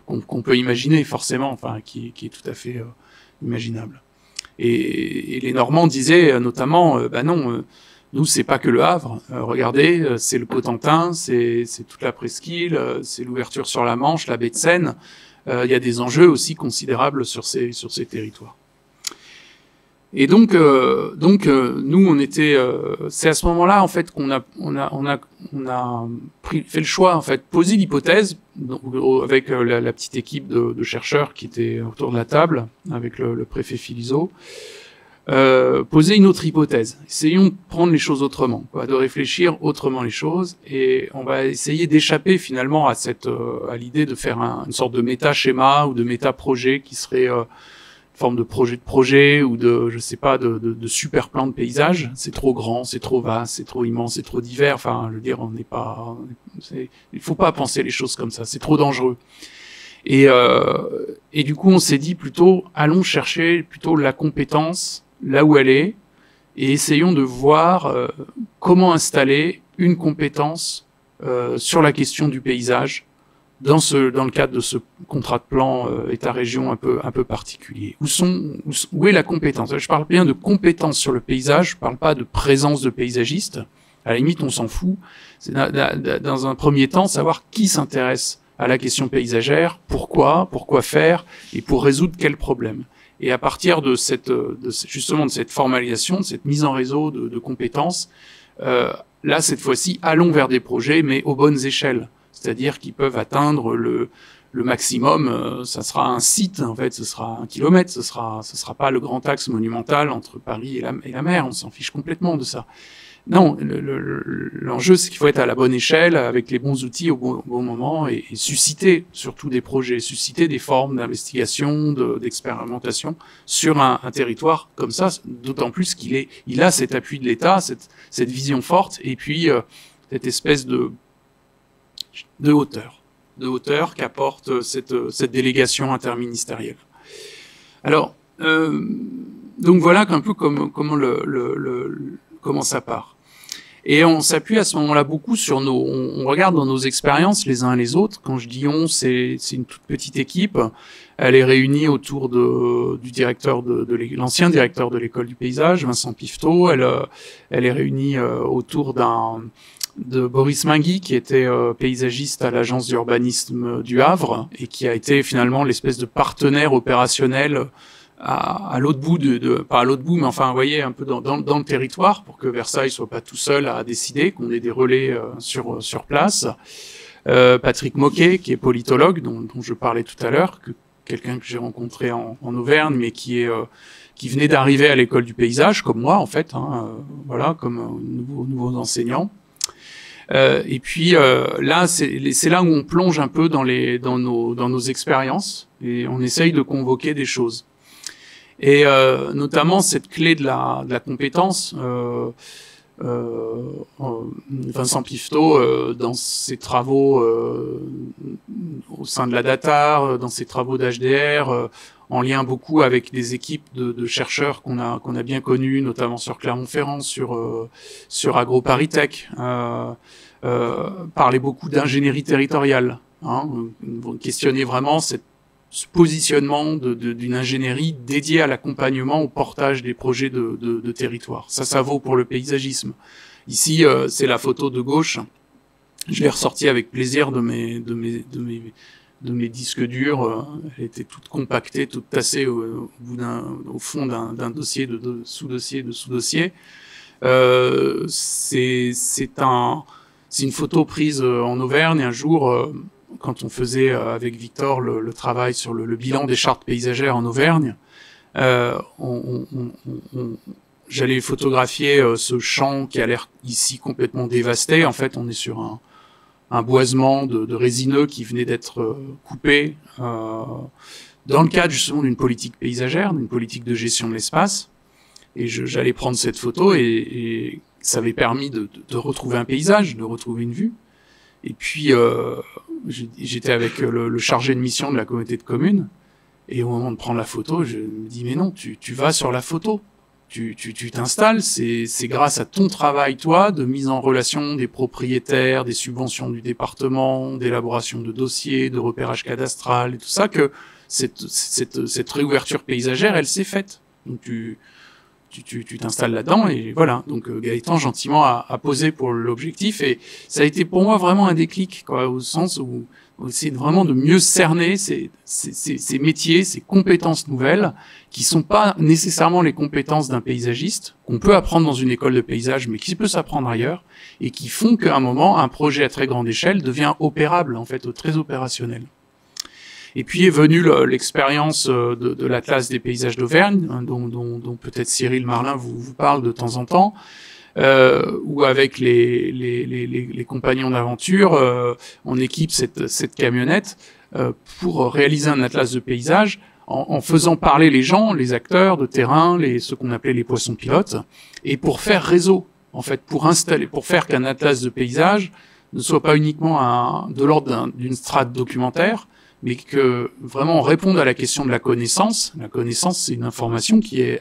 qu'on peut imaginer forcément, enfin qui est tout à fait imaginable. Et les Normands disaient notamment, non. Nous, c'est pas que le Havre. Regardez, c'est le Cotentin, c'est toute la presqu'île, c'est l'ouverture sur la Manche, la baie de Seine. Il y a des enjeux aussi considérables sur ces territoires. Et donc nous, on était. C'est à ce moment-là, en fait, qu'on a fait le choix, en fait, poser l'hypothèse avec la petite équipe de chercheurs qui était autour de la table, avec le préfet Philizot. Poser une autre hypothèse. Essayons de prendre les choses autrement, de réfléchir autrement les choses, et on va essayer d'échapper finalement à l'idée de faire une sorte de méta-schéma ou de méta-projet qui serait une forme de projet ou je sais pas, de super plan de paysage. C'est trop grand, c'est trop vaste, c'est trop immense, c'est trop divers. Enfin, je veux dire, il faut pas penser les choses comme ça. C'est trop dangereux. Et du coup, on s'est dit plutôt, allons chercher plutôt la compétence là où elle est, et essayons de voir comment installer une compétence sur la question du paysage dans le cadre de ce contrat de plan État-région un peu particulier. Où est la compétence? Je parle bien de compétence sur le paysage, je parle pas de présence de paysagistes. À la limite, on s'en fout. C'est dans un premier temps savoir qui s'intéresse à la question paysagère, pourquoi faire, et pour résoudre quel problème. Et à partir justement de cette formalisation, de cette mise en réseau de compétences, là, cette fois-ci, allons vers des projets, mais aux bonnes échelles. C'est-à-dire qu'ils peuvent atteindre le maximum, ça sera un site, en fait, ce sera 1 kilomètre, ce sera pas le grand axe monumental entre Paris et la mer, on s'en fiche complètement de ça. Non, l'enjeu, c'est qu'il faut être à la bonne échelle, avec les bons outils au bon moment, et susciter surtout des projets, susciter des formes d'investigation, d'expérimentation sur un territoire comme ça, d'autant plus il a cet appui de l'État, cette vision forte, et puis cette espèce de hauteur qu'apporte cette délégation interministérielle. Alors, donc voilà un peu comment ça part. Et on s'appuie à ce moment-là beaucoup sur on regarde dans nos expériences les uns et les autres. Quand je dis on, c'est une toute petite équipe. Elle est réunie autour du directeur l'ancien directeur de l'école du paysage, Vincent Pifteau. Elle est réunie autour de Boris Mingui, qui était paysagiste à l'agence d'urbanisme du Havre et qui a été finalement l'espèce de partenaire opérationnel à l'autre bout pas à l'autre bout, mais enfin, vous voyez, un peu dans le territoire, pour que Versailles soit pas tout seul à décider, qu'on ait des relais sur place. Patrick Moquet, qui est politologue, dont je parlais tout à l'heure, quelqu'un que j'ai rencontré en Auvergne, mais qui venait d'arriver à l'école du paysage, comme moi, en fait, voilà, comme nouveaux enseignants. Et puis là, c'est là où on plonge un peu dans nos expériences, et on essaye de convoquer des choses. Et notamment cette clé de la compétence, Vincent Pifteau, dans ses travaux au sein de la DATAR, dans ses travaux d'HDR, en lien beaucoup avec des équipes de chercheurs qu'on a bien connus, notamment sur Clermont-Ferrand, sur AgroParisTech, parlait beaucoup d'ingénierie territoriale, questionner vraiment ce positionnement d'une ingénierie dédiée à l'accompagnement, au portage des projets de territoire. Ça vaut pour le paysagisme. Ici, c'est la photo de gauche. Je l'ai ressortie avec plaisir de mes disques durs. Elle était toute compactée, toute tassée au fond d'un dossier de sous-dossier de sous-dossier. C'est une photo prise en Auvergne un jour, quand on faisait avec Victor le travail sur le bilan des chartes paysagères en Auvergne. J'allais photographier ce champ qui a l'air ici complètement dévasté. En fait, on est sur un boisement de résineux qui venait d'être coupé dans le cadre justement d'une politique paysagère, d'une politique de gestion de l'espace. Et j'allais prendre cette photo et ça avait permis de retrouver un paysage, de retrouver une vue. Et puis, j'étais avec le chargé de mission de la communauté de communes, et au moment de prendre la photo, je me dis, mais non, tu vas sur la photo. Tu t'installes, c'est grâce à ton travail, toi, de mise en relation des propriétaires, des subventions du département, d'élaboration de dossiers, de repérage cadastral, et tout ça, que cette réouverture paysagère, elle s'est faite. Donc tu t'installes là-dedans, et voilà. Donc Gaëtan, gentiment, a posé pour l'objectif, et ça a été pour moi vraiment un déclic, quoi, au sens où c'est vraiment de mieux cerner ces métiers, ces compétences nouvelles, qui sont pas nécessairement les compétences d'un paysagiste, qu'on peut apprendre dans une école de paysage, mais qui peut s'apprendre ailleurs, et qui font qu'à un moment, un projet à très grande échelle devient opérable, en fait, très opérationnel. Et puis est venue l'expérience de l'Atlas des paysages d'Auvergne, hein, dont peut-être Cyril Marlin vous parle de temps en temps, où avec les compagnons d'aventure, on équipe cette camionnette pour réaliser un atlas de paysages en faisant parler les gens, les acteurs de terrain, ce qu'on appelait les poissons pilotes, et pour faire réseau, en fait, pour faire qu'un atlas de paysages ne soit pas uniquement de l'ordre d'une strate documentaire, mais que vraiment on réponde à la question de la connaissance. La connaissance, c'est une information qui est,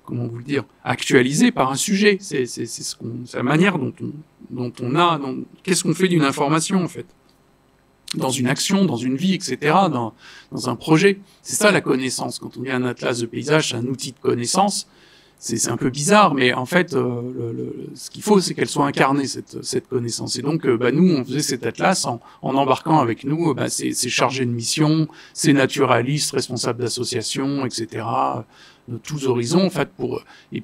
comment vous le dire, actualisée par un sujet. C'est la manière qu'est-ce qu'on fait d'une information, en fait, dans une action, dans une vie, etc., dans un projet. C'est ça la connaissance. Quand on dit un atlas de paysage, c'est un outil de connaissance. C'est un peu bizarre, mais en fait, ce qu'il faut, c'est qu'elle soit incarnée, cette connaissance. Et donc, nous, on faisait cet atlas en embarquant avec nous ces chargés de mission, ces naturalistes, responsables d'associations, etc., de tous horizons, en fait,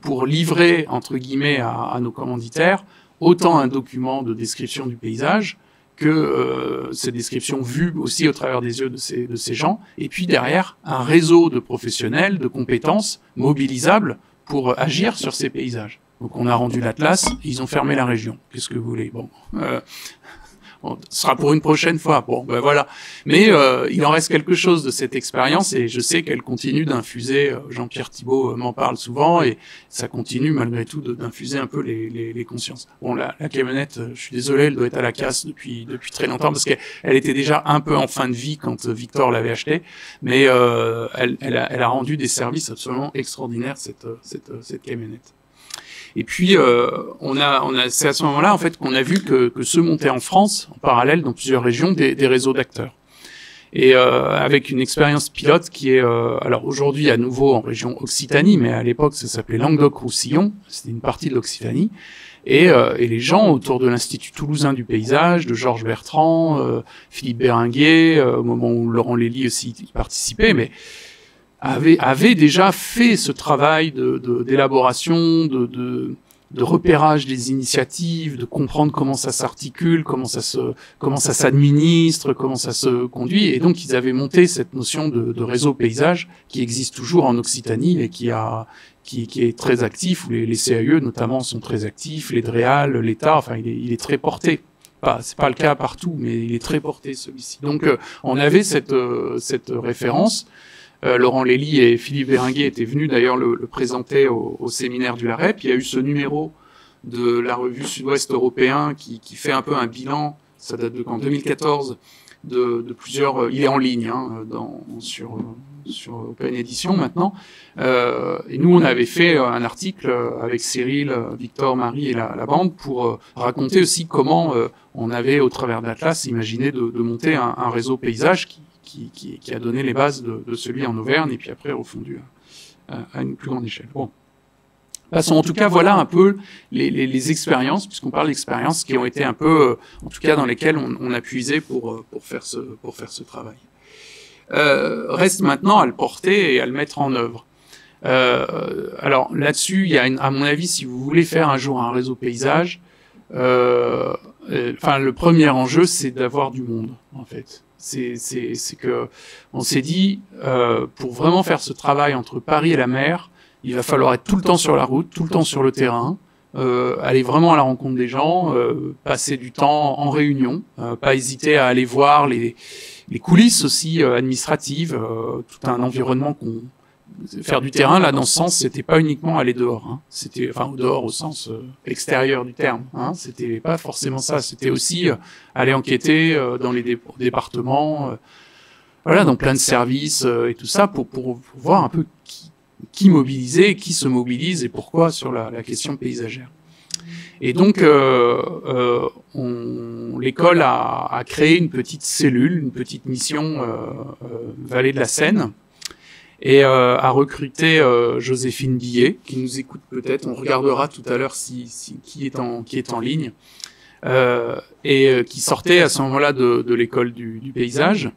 pour livrer, entre guillemets, à nos commanditaires, autant un document de description du paysage que ces descriptions vues aussi au travers des yeux de ces gens, et puis derrière, un réseau de professionnels, de compétences mobilisables pour agir sur ces paysages. Donc on a rendu l'Atlas, ils ont fermé la région. Qu'est-ce que vous voulez? Bon, ce sera pour une prochaine fois. Bon, ben voilà. Mais il en reste quelque chose de cette expérience, et je sais qu'elle continue d'infuser. Jean-Pierre Thibault m'en parle souvent, et ça continue malgré tout d'infuser un peu les consciences. Bon, la camionnette, je suis désolé, elle doit être à la casse depuis très longtemps, parce qu'elle était déjà un peu en fin de vie quand Victor l'avait achetée, mais elle a rendu des services absolument extraordinaires, cette camionnette. Et puis c'est à ce moment-là en fait qu'on a vu que se montaient en France, en parallèle dans plusieurs régions, des réseaux d'acteurs. Et avec une expérience pilote qui est alors aujourd'hui à nouveau en région Occitanie, mais à l'époque ça s'appelait Languedoc-Roussillon, c'était une partie de l'Occitanie. Et les gens autour de l'Institut toulousain du paysage, de Georges Bertrand, Philippe Béringuet, au moment où Laurent Lély aussi y participait, mais avait déjà fait ce travail d'élaboration, de repérage des initiatives, de comprendre comment ça s'articule, comment ça s'administre, comment ça se conduit. Et donc, ils avaient monté cette notion de réseau paysage qui existe toujours en Occitanie et qui est très actif, où les CAE notamment sont très actifs, les DREAL, l'État, enfin, il est très porté. C'est pas le cas partout, mais il est très porté, celui-ci. Donc, on avait cette référence. Laurent Lély et Philippe Béringuet étaient venus d'ailleurs le présenter au séminaire du LAREP. Il y a eu ce numéro de la revue Sud-Ouest européen qui fait un peu un bilan, ça date en 2014, de plusieurs... Il est en ligne sur Open Edition maintenant. Et nous, on avait fait un article avec Cyril, Victor, Marie et la bande pour raconter aussi comment on avait, au travers d'Atlas, imaginé de monter un réseau paysage qui a donné les bases de celui en Auvergne, et puis après refondu à une plus grande échelle. Bon. Passons, en tout cas, voilà un peu les expériences, puisqu'on parle d'expériences qui ont été un peu, en tout cas, dans lesquelles on a puisé pour faire ce travail. Reste maintenant à le porter et à le mettre en œuvre. Alors là-dessus, il y a à mon avis, si vous voulez faire un jour un réseau paysage, le premier enjeu, c'est d'avoir du monde, en fait. C'est que on s'est dit, pour vraiment faire ce travail entre Paris et la mer, il va falloir être tout le temps sur la route, tout le temps sur le terrain, aller vraiment à la rencontre des gens, passer du temps en réunion, pas hésiter à aller voir les coulisses aussi administratives, tout un environnement faire du terrain, là, dans ce sens, c'était pas uniquement aller dehors. Hein. C'était, enfin, dehors au sens extérieur du terme. Hein. C'était pas forcément ça. C'était aussi aller enquêter dans les départements, voilà, dans plein de services et tout ça, pour voir un peu qui mobiliser, qui se mobilise et pourquoi sur la question paysagère. Et donc, l'école a créé une petite cellule, une petite mission Vallée de la Seine, et a recruté Joséphine Guillet, qui nous écoute peut-être. On regardera tout à l'heure qui est en ligne, et qui sortait à ce moment-là de l'école du paysage,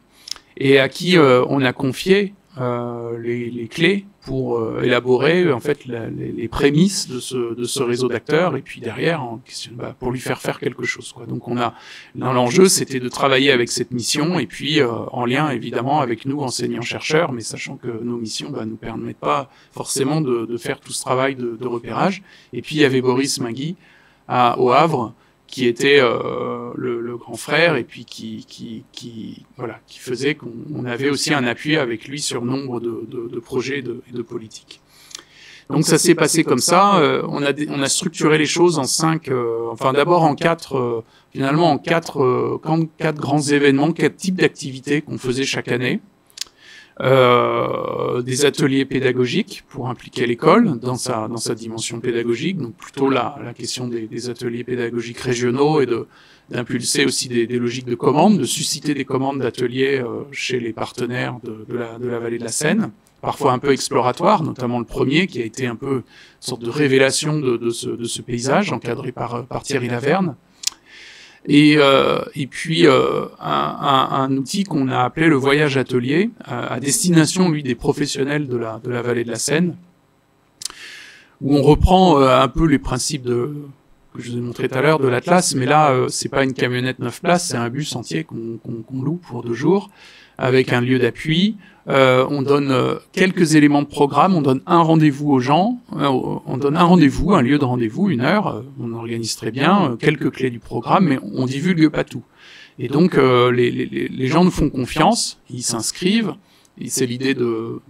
et à qui on a confié les clés pour élaborer en fait les prémices de ce réseau d'acteurs, et puis derrière pour lui faire quelque chose, quoi. Donc l'enjeu, c'était de travailler avec cette mission, et puis en lien évidemment avec nous enseignants-chercheurs, mais sachant que nos missions nous permettent pas forcément de faire tout ce travail de repérage. Et puis il y avait Boris Mingui au Havre, qui était le grand frère, et puis qui faisait qu'on avait aussi un appui avec lui sur nombre de projets et de politiques. Donc ça s'est passé comme ça. On a structuré les choses en d'abord en quatre grands événements, 4 types d'activités qu'on faisait chaque année. Des ateliers pédagogiques pour impliquer l'école dans sa dimension pédagogique, donc plutôt la question des ateliers pédagogiques régionaux, et d'impulser aussi des logiques de commande, de susciter des commandes d'ateliers chez les partenaires de la vallée de la Seine, parfois un peu exploratoires, notamment le premier qui a été un peu une sorte de révélation de ce paysage encadré par Thierry Laverne. Et puis un outil qu'on a appelé le voyage atelier, à destination, lui, des professionnels de la vallée de la Seine, où on reprend un peu les principes que je vous ai montré tout à l'heure de l'Atlas, mais là, c'est pas une camionnette 9 places, c'est un bus entier qu'on loue pour 2 jours, avec un lieu d'appui. On donne quelques éléments de programme, on donne un rendez-vous aux gens, on donne un rendez-vous, un lieu de rendez-vous, 1 heure, on organise très bien, quelques clés du programme, mais on divulgue pas tout. Et donc les gens nous font confiance, ils s'inscrivent, et c'est l'idée de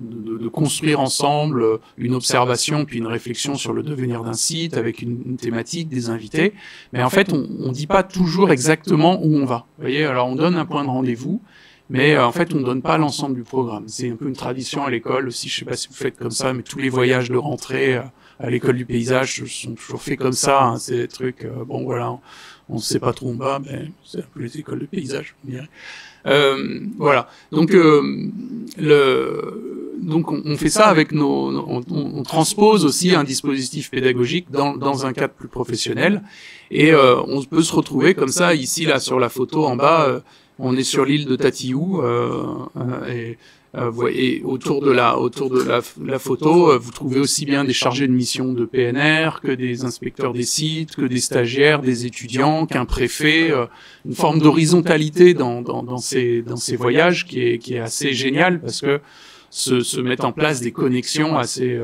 construire ensemble une observation puis une réflexion sur le devenir d'un site avec une thématique, des invités. Mais en fait, on dit pas toujours exactement où on va. Vous voyez, alors on donne un point de rendez-vous, mais en fait, on ne donne pas l'ensemble du programme. C'est un peu une tradition à l'école aussi, je sais pas si vous faites comme ça, mais tous les voyages de rentrée à l'école du paysage sont toujours faits comme ça, hein. C'est des trucs, bon voilà, on ne sait pas trop où on va, mais c'est un peu les écoles de paysage, on dirait. Voilà. Donc, on fait ça avec on transpose aussi un dispositif pédagogique dans un cadre plus professionnel, et on peut se retrouver comme ça ici là sur la photo en bas. On est sur l'île de Tatiou, et autour de la photo, vous trouvez aussi bien des chargés de mission de PNR que des inspecteurs des sites, que des stagiaires, des étudiants, qu'un préfet, une forme d'horizontalité dans ces voyages qui est assez génial, parce que se mettent en place des connexions assez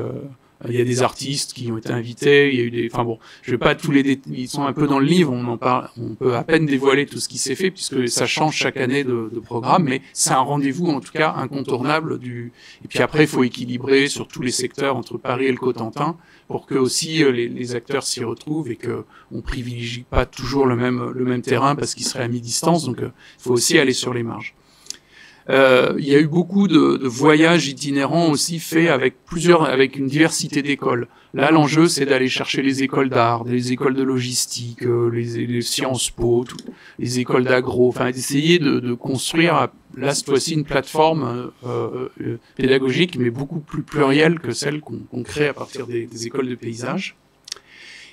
il y a des artistes qui ont été invités, il y a eu enfin bon, je vais pas tous les ils sont un peu dans le livre, on en parle, on peut à peine dévoiler tout ce qui s'est fait puisque ça change chaque année de programme, mais c'est un rendez-vous en tout cas incontournable et puis après il faut équilibrer sur tous les secteurs entre Paris et le Cotentin pour que aussi les acteurs s'y retrouvent et que on privilégie pas toujours le même terrain parce qu'il serait à mi-distance, donc il faut aussi aller sur les marges. Il y a eu beaucoup de voyages itinérants aussi faits avec une diversité d'écoles. Là, l'enjeu, c'est d'aller chercher les écoles d'art, les écoles de logistique, les Sciences Po, les écoles d'agro, enfin, d'essayer de construire, là, cette fois-ci, une plateforme pédagogique, mais beaucoup plus plurielle que celle qu'on crée à partir des écoles de paysage.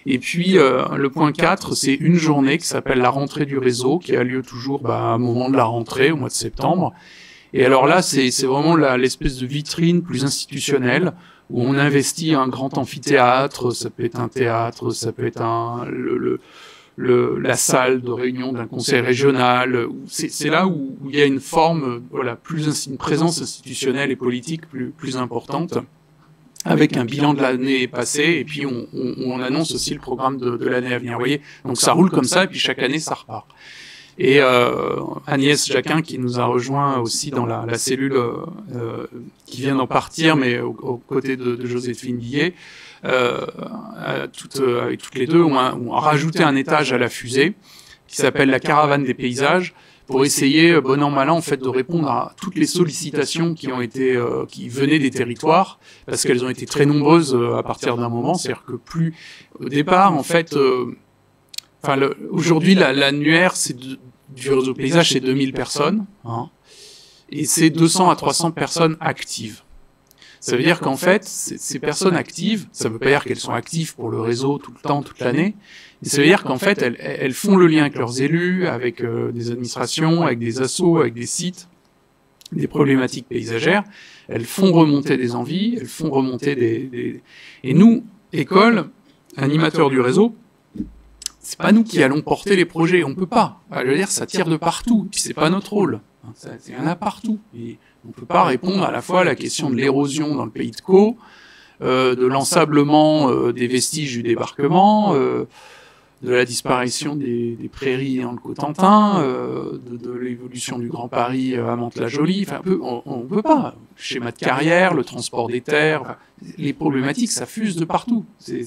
Et puis, le point 4, c'est une journée qui s'appelle la rentrée du réseau, qui a lieu toujours à un moment de la rentrée, au mois de septembre. Et alors là, c'est vraiment l'espèce de vitrine plus institutionnelle, où on investit un grand amphithéâtre, ça peut être un théâtre, ça peut être la salle de réunion d'un conseil régional. C'est là où il y a une forme, voilà, une présence institutionnelle et politique plus importante, avec un bilan de l'année passée, et puis on annonce aussi le programme de l'année à venir. Vous voyez, donc ça roule comme ça, et puis chaque année ça repart. Et Agnès Jacquin, qui nous a rejoint aussi dans la cellule qui vient d'en partir, mais aux côtés de Joséphine Guillet, avec toutes les deux, ont rajouté un étage à la fusée qui s'appelle la caravane des paysages, pour essayer, bon an mal an, en fait, de répondre à toutes les sollicitations qui ont été, qui venaient des territoires, parce qu'elles ont été très nombreuses à partir d'un moment. C'est-à-dire que plus, au départ, en fait, aujourd'hui, l'annuaire du réseau paysage, c'est 2000 personnes, hein, et c'est 200 à 300 personnes actives. Ça veut dire qu'en fait, ces personnes actives, ça ne veut pas dire qu'elles sont actives pour le réseau tout le temps, toute l'année, mais ça veut dire qu'en fait, elles font le lien avec leurs élus, avec des administrations, avec des assos, avec des sites, des problématiques paysagères. Elles font remonter des envies, elles font remonter Et nous, école, animateurs du réseau, c'est pas nous qui allons porter les projets, on peut pas. Je veux dire, ça tire de partout, puis c'est pas notre rôle. Il y en a partout. Et on peut pas répondre à la fois à la question de l'érosion dans le pays de Caux, de l'ensablement des vestiges du débarquement, de la disparition des prairies dans le Cotentin, de l'évolution du Grand Paris à Mantes-la-Jolie. Enfin, on peut pas. Schéma de carrière, le transport des terres, les problématiques, ça fuse de partout. C'est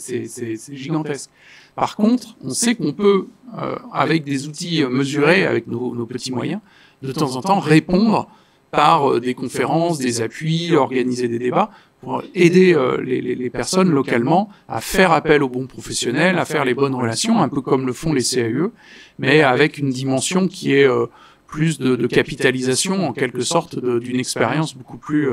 gigantesque. Par contre, on sait qu'on peut, avec des outils mesurés, avec nos petits moyens, de temps en temps répondre par des conférences, des appuis, organiser des débats, pour aider les personnes localement à faire appel aux bons professionnels, à faire les bonnes relations, un peu comme le font les CAUE, mais avec une dimension qui est plus de capitalisation, en quelque sorte, d'une expérience beaucoup plus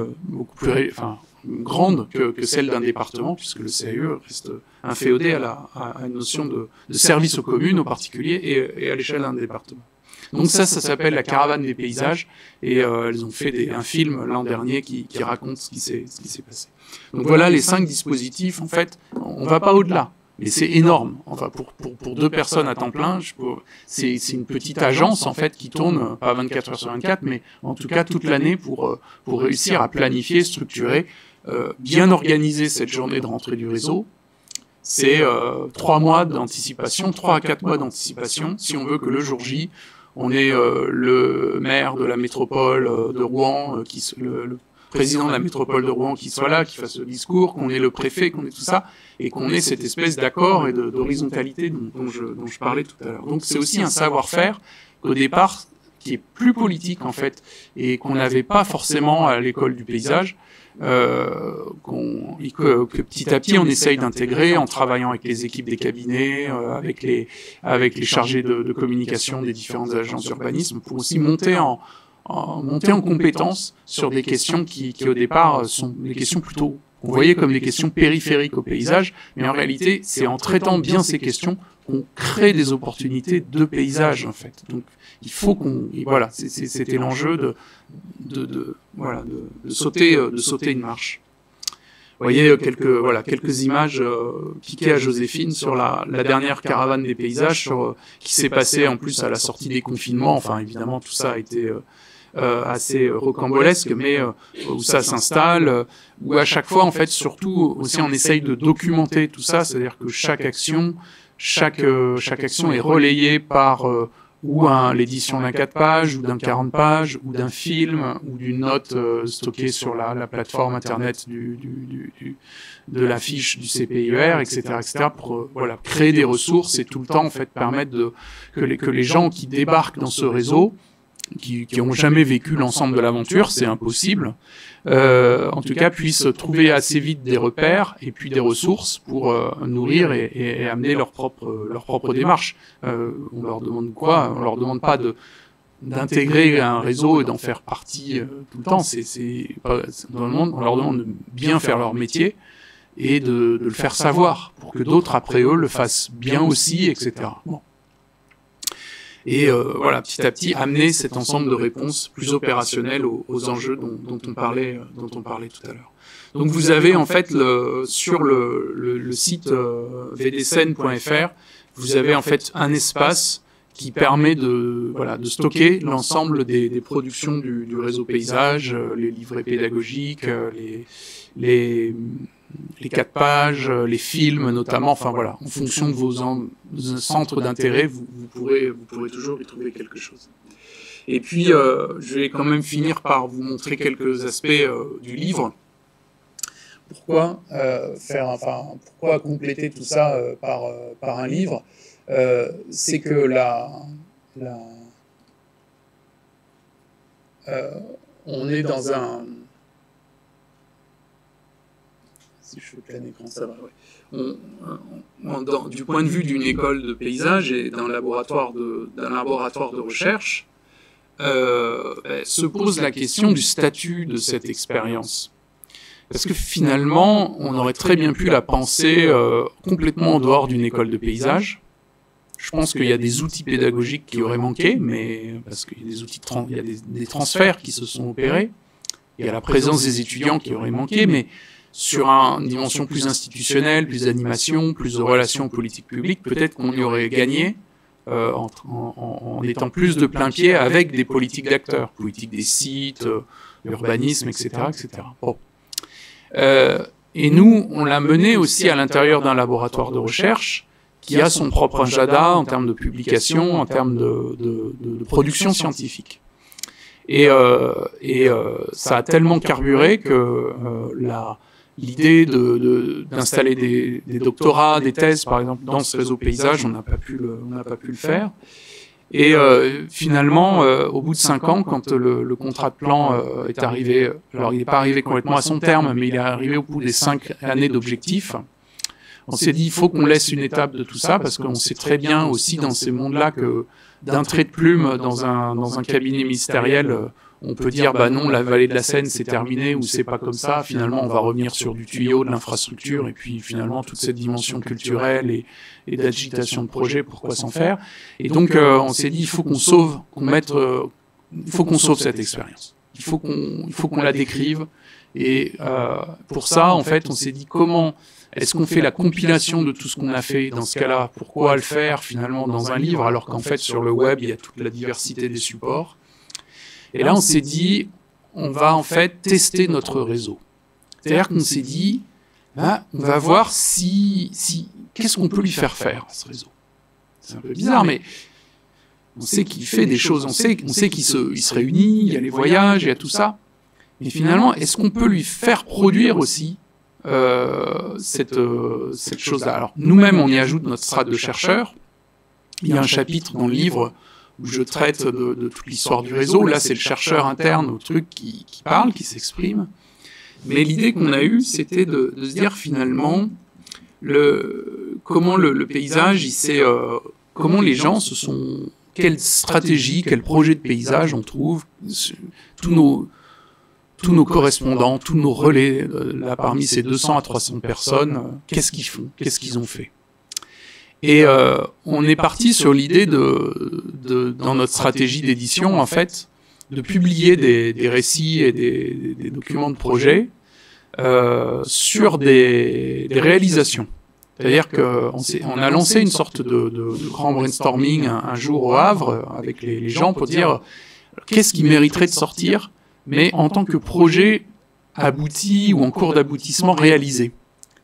grande que celle d'un département, puisque le CAUE reste inféodé à une notion de service aux communes, aux particuliers, et à l'échelle d'un département. Donc ça s'appelle la caravane des paysages, et elles ont fait un film l'an dernier qui raconte ce qui s'est passé. Donc voilà les 5 dispositifs. En fait, on va pas au-delà, mais c'est énorme. Enfin, pour 2 personnes à temps plein, c'est une petite agence en fait qui tourne pas 24 heures sur 24, mais en tout cas toute l'année pour réussir à planifier, structurer, bien organiser cette journée de rentrée du réseau. C'est 3 mois d'anticipation, 3 à 4 mois d'anticipation, si on veut que le jour J, on ait le maire de la métropole de Rouen, le président de la métropole de Rouen qui soit là, qui fasse le discours, qu'on ait le préfet, qu'on ait tout ça, et qu'on ait cette espèce d'accord et d'horizontalité dont je parlais tout à l'heure. Donc c'est aussi un savoir-faire qu'au départ, qui est plus politique en fait, et qu'on n'avait pas forcément à l'école du paysage, que petit à petit on essaye d'intégrer en travaillant avec les équipes des cabinets, avec les chargés de communication des différentes agences d'urbanisme, pour aussi monter en compétence sur des questions qui au départ sont des questions plutôt qu'on voyait comme des questions périphériques au paysage, mais en réalité c'est en traitant bien ces questions qu'on crée des opportunités de paysage en fait. Donc il faut voilà, c'était l'enjeu de sauter une marche. Vous voyez quelques images piquées à Joséphine sur la dernière caravane des paysages qui s'est passée en plus à la sortie des confinements. Enfin évidemment tout ça a été assez rocambolesque, mais où ça s'installe, où à chaque fois en fait surtout aussi on essaye de documenter tout ça, c'est-à-dire que chaque action est relayée par ou l'édition d'un 4 pages, ou d'un 40 pages, ou d'un film, ou d'une note stockée sur la plateforme internet de la fiche du CPIER, etc., pour créer des ressources et tout le temps en fait permettre que les gens qui débarquent dans ce réseau, qui ont jamais vécu l'ensemble de l'aventure, c'est impossible, en tout cas puissent trouver assez vite des repères et puis des ressources pour nourrir et amener leur propre démarche. On leur demande quoi? On leur demande pas d'intégrer un réseau et d'en faire partie tout le temps. On leur demande de bien faire leur métier et de le faire savoir pour que d'autres après eux le fassent bien aussi, etc. Bon. Et petit à petit amener cet ensemble de réponses plus opérationnelles aux enjeux dont on parlait tout à l'heure. Donc vous avez en fait sur le site vdscène.fr, vous avez en fait un espace qui permet de stocker l'ensemble des productions du réseau paysage, les livrets pédagogiques, les 4 pages, les films notamment, enfin voilà, en fonction de vos centres d'intérêt, vous pourrez toujours y trouver quelque chose. Et puis, je vais quand même finir par vous montrer quelques aspects du livre. Pourquoi pourquoi compléter tout ça par un livre? C'est que on est dans un... Si je fais plein écran, ça va, ouais. Du point de vue d'une école de paysage et d'un laboratoire de recherche, se pose la question du statut de cette expérience. Parce que finalement, on aurait très bien pu la penser complètement en dehors d'une école de paysage. Je pense qu'il y a des outils pédagogiques qui auraient manqué, mais parce qu'il y a des outils, il y a des transferts qui se sont opérés. Il y a la présence des étudiants qui aurait manqué, mais sur une dimension plus institutionnelle, plus d'animation, plus de relations politiques publiques, peut-être qu'on y aurait gagné en étant plus de plein pied avec des politiques d'acteurs, politique des sites, l'urbanisme, etc., etc. Bon. Et nous, on l'a mené aussi à l'intérieur d'un laboratoire de recherche qui a son propre agenda en termes de publication, en termes de production scientifique. Et ça a tellement carburé que l'idée d'installer des doctorats, des thèses, par exemple, dans ce réseau paysage, on n'a pas pu le faire. Et finalement, au bout de 5 ans, quand le contrat de plan est arrivé, alors il n'est pas arrivé complètement à son terme, mais il est arrivé au bout des 5 années d'objectifs, on s'est dit, il faut qu'on laisse une étape de tout ça, parce qu'on sait très bien aussi dans ces mondes-là que d'un trait de plume, dans un cabinet ministériel, on peut dire, bah non, la vallée de la Seine, c'est terminé, ou c'est pas comme ça. Finalement, on va revenir sur du tuyau, de l'infrastructure, et puis finalement, toute cette dimension culturelle et d'agitation de projet, pourquoi s'en faire? Et donc, on s'est dit, il faut qu'on sauve, il faut qu'on sauve cette expérience. Il faut qu'on la décrive. Et pour ça, en fait, on s'est dit, comment est-ce qu'on fait la compilation de tout ce qu'on a fait dans ce cas-là? Pourquoi le faire finalement dans un livre, alors qu'en fait, sur le web, il y a toute la diversité des supports? Et là, on s'est dit, on va en fait tester notre réseau. C'est-à-dire qu'on s'est dit, on va voir qu'est-ce qu'on peut lui faire à ce réseau. C'est un peu bizarre, mais on sait qu'il fait des choses, on sait qu'il se réunit, il y a les voyages, il y a tout ça. Mais finalement, est-ce qu'on peut lui faire produire aussi cette chose-là? Alors, nous-mêmes, on y ajoute notre strate de chercheurs. Il y a un chapitre dans le livre où je traite de toute l'histoire du réseau. Là, c'est le chercheur interne au truc qui parle, qui s'exprime. Mais l'idée qu'on a eue, c'était de se dire finalement comment le paysage, comment les gens se sont... Quelle stratégie, quel projet de paysage on trouve. Tous nos correspondants, tous nos relais, là, parmi ces 200 à 300 personnes, qu'est-ce qu'ils font? Qu'est-ce qu'ils ont fait? Et on est parti sur l'idée dans notre stratégie d'édition, en fait, de publier des récits et des documents de projet sur des réalisations. C'est-à-dire qu'on a lancé une sorte de grand brainstorming un jour au Havre avec les gens pour dire qu'est-ce qui mériterait de sortir, mais en tant que projet abouti ou en cours d'aboutissement réalisé.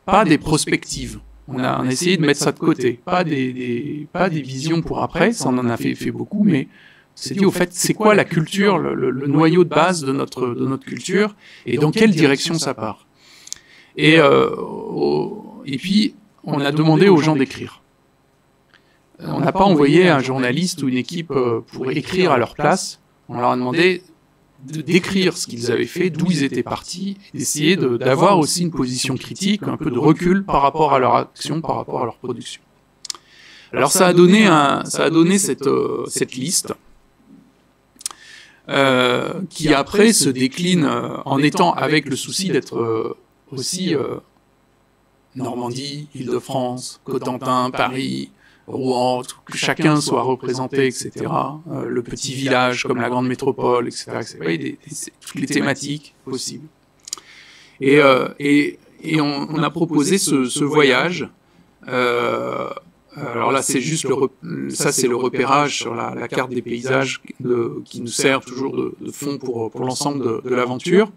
Pas des prospectives. On a essayé de mettre ça de côté. Pas des visions pour après, ça on en a fait beaucoup, mais on s'est dit au fait, c'est quoi la culture, le noyau de base de notre culture, et dans quelle direction ça part. Et puis, on a demandé aux gens d'écrire. On n'a pas envoyé un journaliste ou une équipe pour écrire à leur place. On leur a demandé de décrire ce qu'ils avaient fait, d'où ils étaient partis, et d'essayer d'avoir aussi une position critique, un peu de recul par rapport à leur action, par rapport à leur production. Alors ça a donné cette liste qui après se décline en étant avec le souci d'être aussi Normandie, Île-de-France, Cotentin, Paris, Rouen, que chacun soit représenté, etc. Le petit village comme la grande métropole, etc. etc. Toutes les thématiques possibles. Et on a proposé ce voyage. Alors là, c'est juste c'est le repérage sur la carte des paysages qui nous sert toujours de fond pour l'ensemble de l'aventure.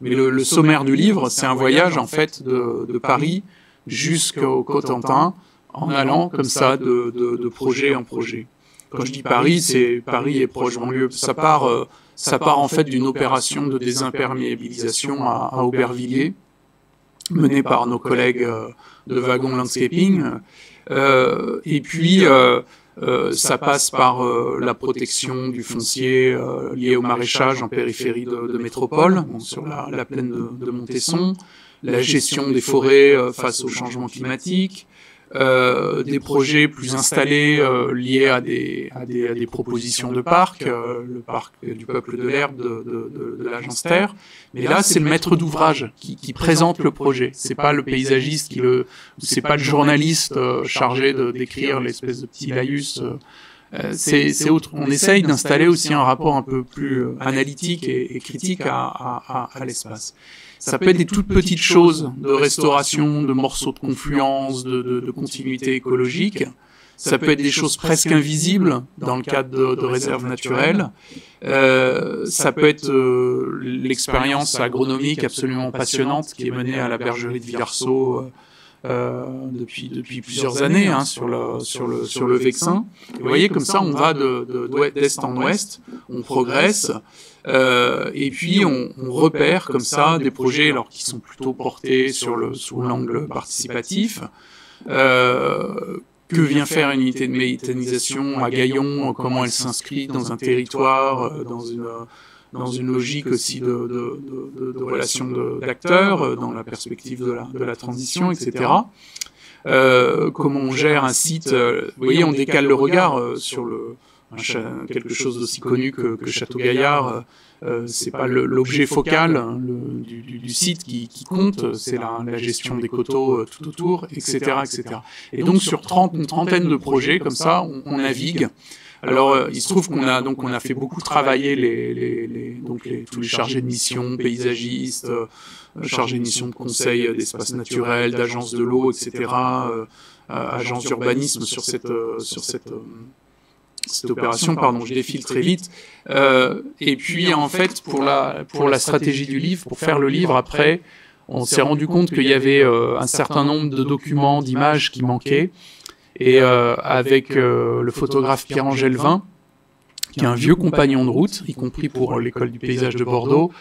Mais le sommaire du livre, c'est un voyage en fait de Paris jusqu'au Cotentin, en allant comme ça de projet en projet. Quand je dis Paris, c'est Paris et proche banlieue. Ça part en fait d'une opération de désimperméabilisation à Aubervilliers, menée par nos collègues de Wagon Landscaping. Et puis, ça passe par la protection du foncier lié au maraîchage en périphérie de métropole, bon, sur la plaine de Montesson, la gestion des forêts face au changement climatique, des projets plus installés liés à des propositions de parc, le parc du Peuple de l'Herbe de l'agence Terre. Mais là, c'est le maître d'ouvrage qui présente le projet. C'est pas le paysagiste c'est pas le journaliste chargé de décrire l'espèce de petit laïus. C'est autre. On essaye d'installer aussi un rapport un peu plus analytique et critique à l'espace. Ça peut être des toutes petites choses de restauration, de morceaux de confluence, de continuité écologique. Ça peut être des choses presque invisibles dans le cadre de réserves naturelles. Ça peut être l'expérience agronomique absolument passionnante qui est menée à la bergerie de Villarceau depuis plusieurs années sur le Vexin. Et vous voyez, comme ça, on va d'est en ouest, on progresse. Et puis on repère comme ça des projets alors qui sont plutôt portés sous l'angle participatif. Que vient faire une unité de méthanisation à Gaillon, comment elle s'inscrit dans un territoire, dans une logique aussi de relation d'acteurs, dans la perspective de la transition, etc. Comment on gère un site, vous voyez, on décale le regard sur quelque chose d'aussi connu que Château-Gaillard. C'est pas l'objet focal du site qui compte, c'est la gestion des coteaux tout autour, etc., etc. Et donc sur une trentaine de projets comme ça, on navigue. Alors il se trouve qu'on a fait beaucoup travailler tous les chargés de mission, paysagistes, chargés de mission de conseil d'espaces naturels, d'agences de l'eau, etc., agences d'urbanisme sur cette opération, pardon, je défile très vite. Et puis en fait, pour la stratégie du livre, pour faire le livre après, on s'est rendu compte qu'il y avait un certain nombre de documents, d'images qui manquaient. Et avec le photographe Pierre-Angèle Vin, qui est un vieux compagnon de route, y compris pour l'école du paysage de Bordeaux,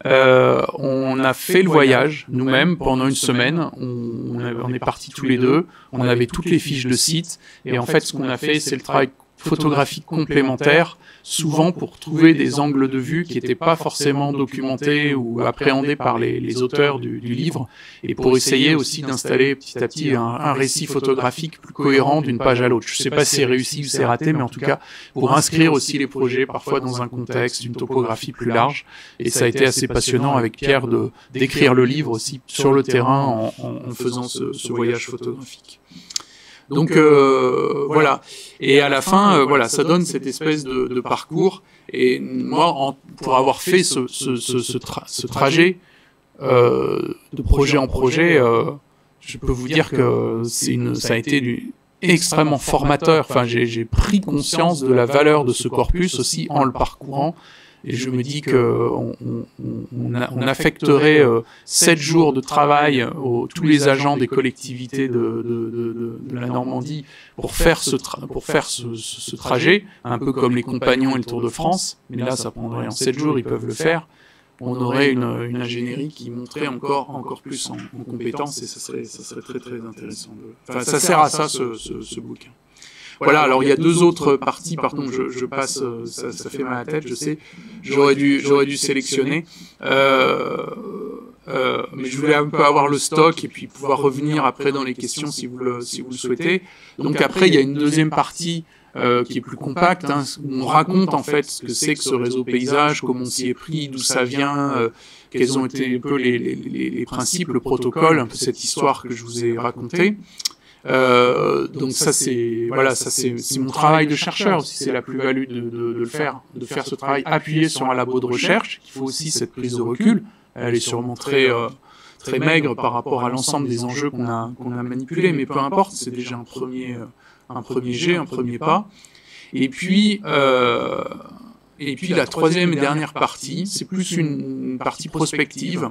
on a fait le voyage nous-mêmes pendant une semaine. On est partis tous les deux. On avait toutes les fiches de site. Et en fait, ce qu'on a fait, c'est le travail photographique complémentaire, souvent pour trouver des angles de vue qui n'étaient pas forcément documentés ou appréhendés par les auteurs du livre, et pour essayer aussi d'installer petit à petit un récit photographique plus cohérent d'une page à l'autre. Je ne sais pas si c'est réussi ou c'est raté, mais en tout cas, pour inscrire aussi les projets parfois dans un contexte, une topographie plus large, et ça a été assez passionnant avec Pierre d'écrire le livre aussi sur le terrain en faisant ce voyage photographique. Donc voilà, et à la fin, voilà, ça donne cette espèce de parcours. Et moi, pour avoir fait ce trajet de projet en projet, je peux vous dire que ça a été extrêmement formateur. Enfin, j'ai pris conscience de la valeur de ce corpus aussi en le parcourant. Et je me dis que on affecterait 7 jours de travail tous les agents des collectivités de la Normandie pour faire ce trajet, un peu comme les Compagnons et le Tour de France. Mais là, ça prendrait en 7 jours, ils peuvent le faire. On aurait une ingénierie qui monterait encore plus en compétences, et ça serait très très intéressant. Enfin, ça sert à ça ce bouquin. Voilà, alors il y a 2 autres parties, pardon, je passe, ça fait mal à la tête, je sais, j'aurais dû sélectionner, mais je voulais un peu avoir le stock et puis pouvoir revenir après dans les questions si vous le souhaitez. Donc après, il y a une deuxième partie qui est plus compacte, où on raconte en fait ce que c'est que ce réseau paysage, comment on s'y est pris, d'où ça vient, quels ont été un peu les principes, le protocole, un peu cette histoire que je vous ai racontée. Donc ça c'est mon travail de chercheur aussi, c'est la plus-value de faire ce travail appuyé sur un labo de recherche. Il faut aussi cette prise de recul, elle est sûrement très maigre par rapport à l'ensemble des enjeux qu'on a manipulés, mais peu importe, c'est déjà un premier jet, un premier pas. Et puis Et puis la troisième et dernière partie, c'est plus une partie prospective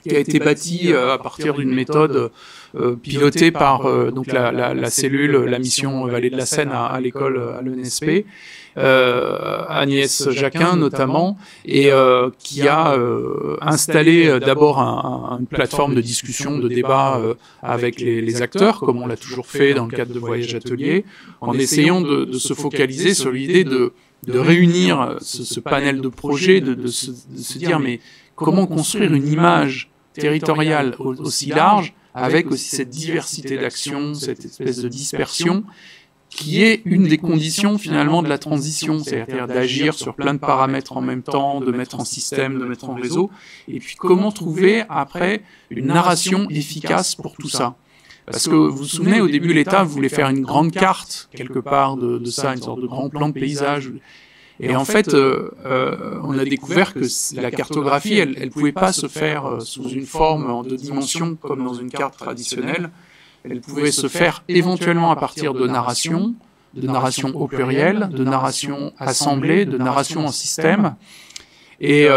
qui a été bâtie à partir d'une méthode pilotée par donc la cellule, la mission Vallée de la Seine à l'école, à l'ENSP, Agnès Jacquin notamment, et qui a installé d'abord une plateforme de discussion, de débat avec les acteurs, comme on l'a toujours fait dans le cadre de Voyage Atelier, en essayant de se focaliser sur l'idée de réunir ce panel de projets, de se dire mais comment construire une image territoriale aussi large, avec aussi cette diversité d'actions, cette espèce de dispersion, qui est une des conditions finalement de la transition, c'est-à-dire d'agir sur plein de paramètres en même temps, de mettre en système, de mettre en réseau, et puis comment trouver après une narration efficace pour tout ça. Parce que vous vous souvenez, au début, l'État voulait faire une grande carte, quelque part, de ça, une sorte de grand plan de paysage. Et en fait, on a découvert que la cartographie, elle pouvait pas se faire sous une forme en 2 dimensions comme dans une carte traditionnelle. Elle pouvait se faire éventuellement à partir de narration au pluriel, de narration assemblée, de narration en système, et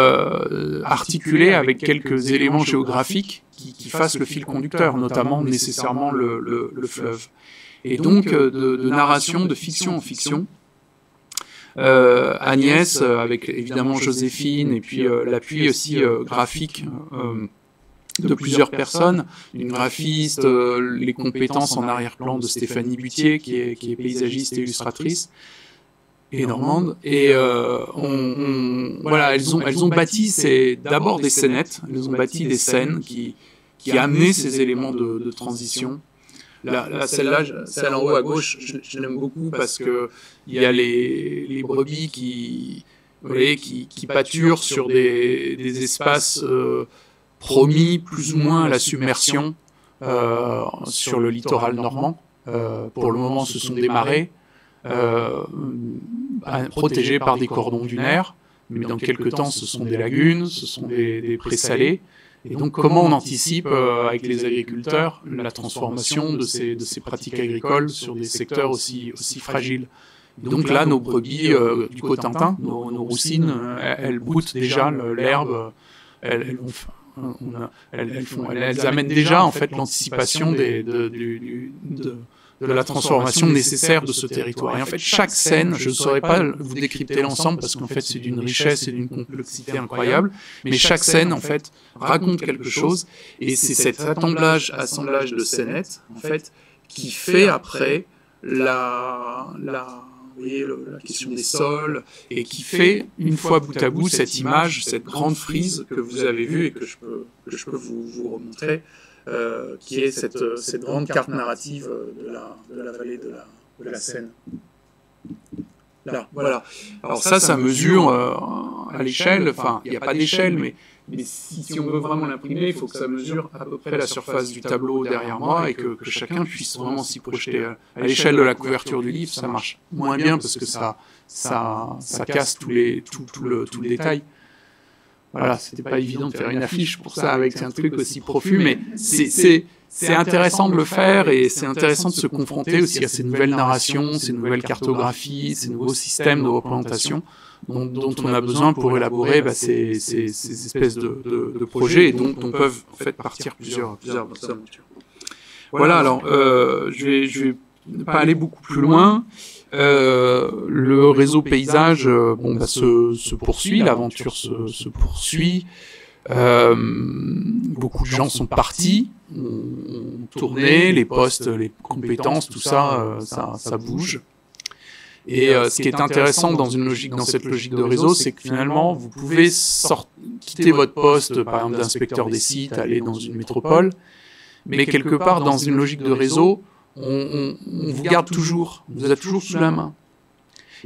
articulée avec quelques éléments géographiques qui fassent le fil conducteur, notamment nécessairement le fleuve. Et donc de narration de fiction en fiction. Agnès, avec évidemment Joséphine, et puis l'appui aussi graphique de plusieurs personnes, une graphiste, les compétences en arrière-plan de Stéphanie Butier, qui est paysagiste et illustratrice, et normande. Et voilà, elles ont bâti d'abord des scénettes, elles ont bâti des scènes qui amenaient ces éléments de transition. Celle-là, celle en haut à gauche, je l'aime beaucoup parce que il y a les brebis qui pâturent sur des espaces promis plus ou moins à la submersion sur le littoral normand. Pour le moment, ce sont des marais protégés par des cordons dunaires, mais dans quelques temps, ce sont des lagunes, ce sont des prés salés. Et donc, comment on anticipe avec les agriculteurs la transformation de ces pratiques agricoles sur des secteurs aussi fragiles. Et donc là, nos brebis du Cotentin, nos roussines, elles boutent déjà l'herbe, elles amènent déjà en fait l'anticipation de la transformation nécessaire de ce territoire. Et en fait, chaque scène, je ne saurais pas vous décrypter l'ensemble parce qu'en fait, c'est d'une richesse et d'une complexité incroyable, mais chaque scène, en fait, raconte quelque chose, et c'est cet assemblage de scénettes, en fait, qui fait après la question des sols, et qui fait, une fois bout à bout, cette image, cette grande frise que vous avez vue et que je peux vous remontrer, qui est cette grande carte narrative de la vallée de la Seine. Là, voilà. Alors ça mesure à l'échelle, enfin, il n'y a pas d'échelle, mais si on veut vraiment l'imprimer, il faut que ça mesure à peu près la surface du tableau derrière moi, et que chacun puisse vraiment s'y projeter. À l'échelle de la couverture du livre, ça marche moins bien parce que ça casse tout le détail. Voilà, c'était pas évident de faire une affiche pour ça avec un truc aussi profus, mais c'est intéressant de le faire, et c'est intéressant de se confronter aussi à ces nouvelles narrations, ces nouvelles cartographies, ces nouveaux systèmes de représentation dont on a besoin pour élaborer ces espèces de projets, et dont peuvent en fait partir plusieurs aventures. Voilà, alors je vais pas aller beaucoup plus loin. Le réseau paysage se poursuit, l'aventure se poursuit. Beaucoup de gens sont partis, ont tourné, les postes, les compétences, tout ça, ça bouge. Et ce qui est intéressant dans cette logique de réseau, c'est que finalement, vous pouvez quitter votre poste, par exemple d'inspecteur des sites, aller dans une métropole, mais quelque part dans une logique de réseau, on vous garde toujours, vous êtes toujours sous la main.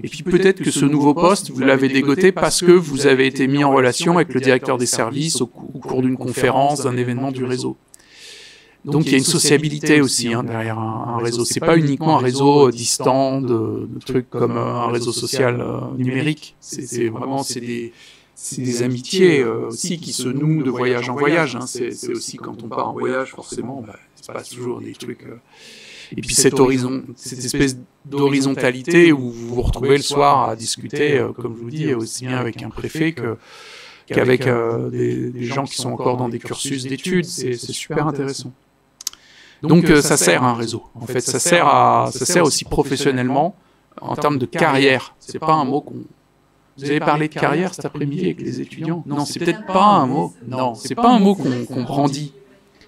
Et puis peut-être que ce nouveau poste, vous l'avez dégoté parce que vous avez été mis en relation avec le directeur des services au cours d'une conférence, d'un événement du réseau. Donc il y a une sociabilité aussi derrière un réseau. C'est pas uniquement un réseau distant de trucs comme un réseau social numérique. C'est vraiment des amitiés aussi qui se nouent de voyage en voyage. C'est aussi quand on part en voyage, forcément, c'est pas toujours des trucs Et puis cette espèce d'horizontalité où vous vous retrouvez le soir à discuter, comme je vous dis, aussi bien avec un préfet qu'avec des gens qui sont encore dans des cursus d'études, c'est super intéressant. Donc ça sert à un réseau. En fait, ça sert aussi professionnellement en termes de carrière. C'est pas un mot qu'on... Vous avez parlé de carrière cet après-midi avec les étudiants? Non, c'est peut-être pas un mot. Non, c'est pas un mot qu'on brandit.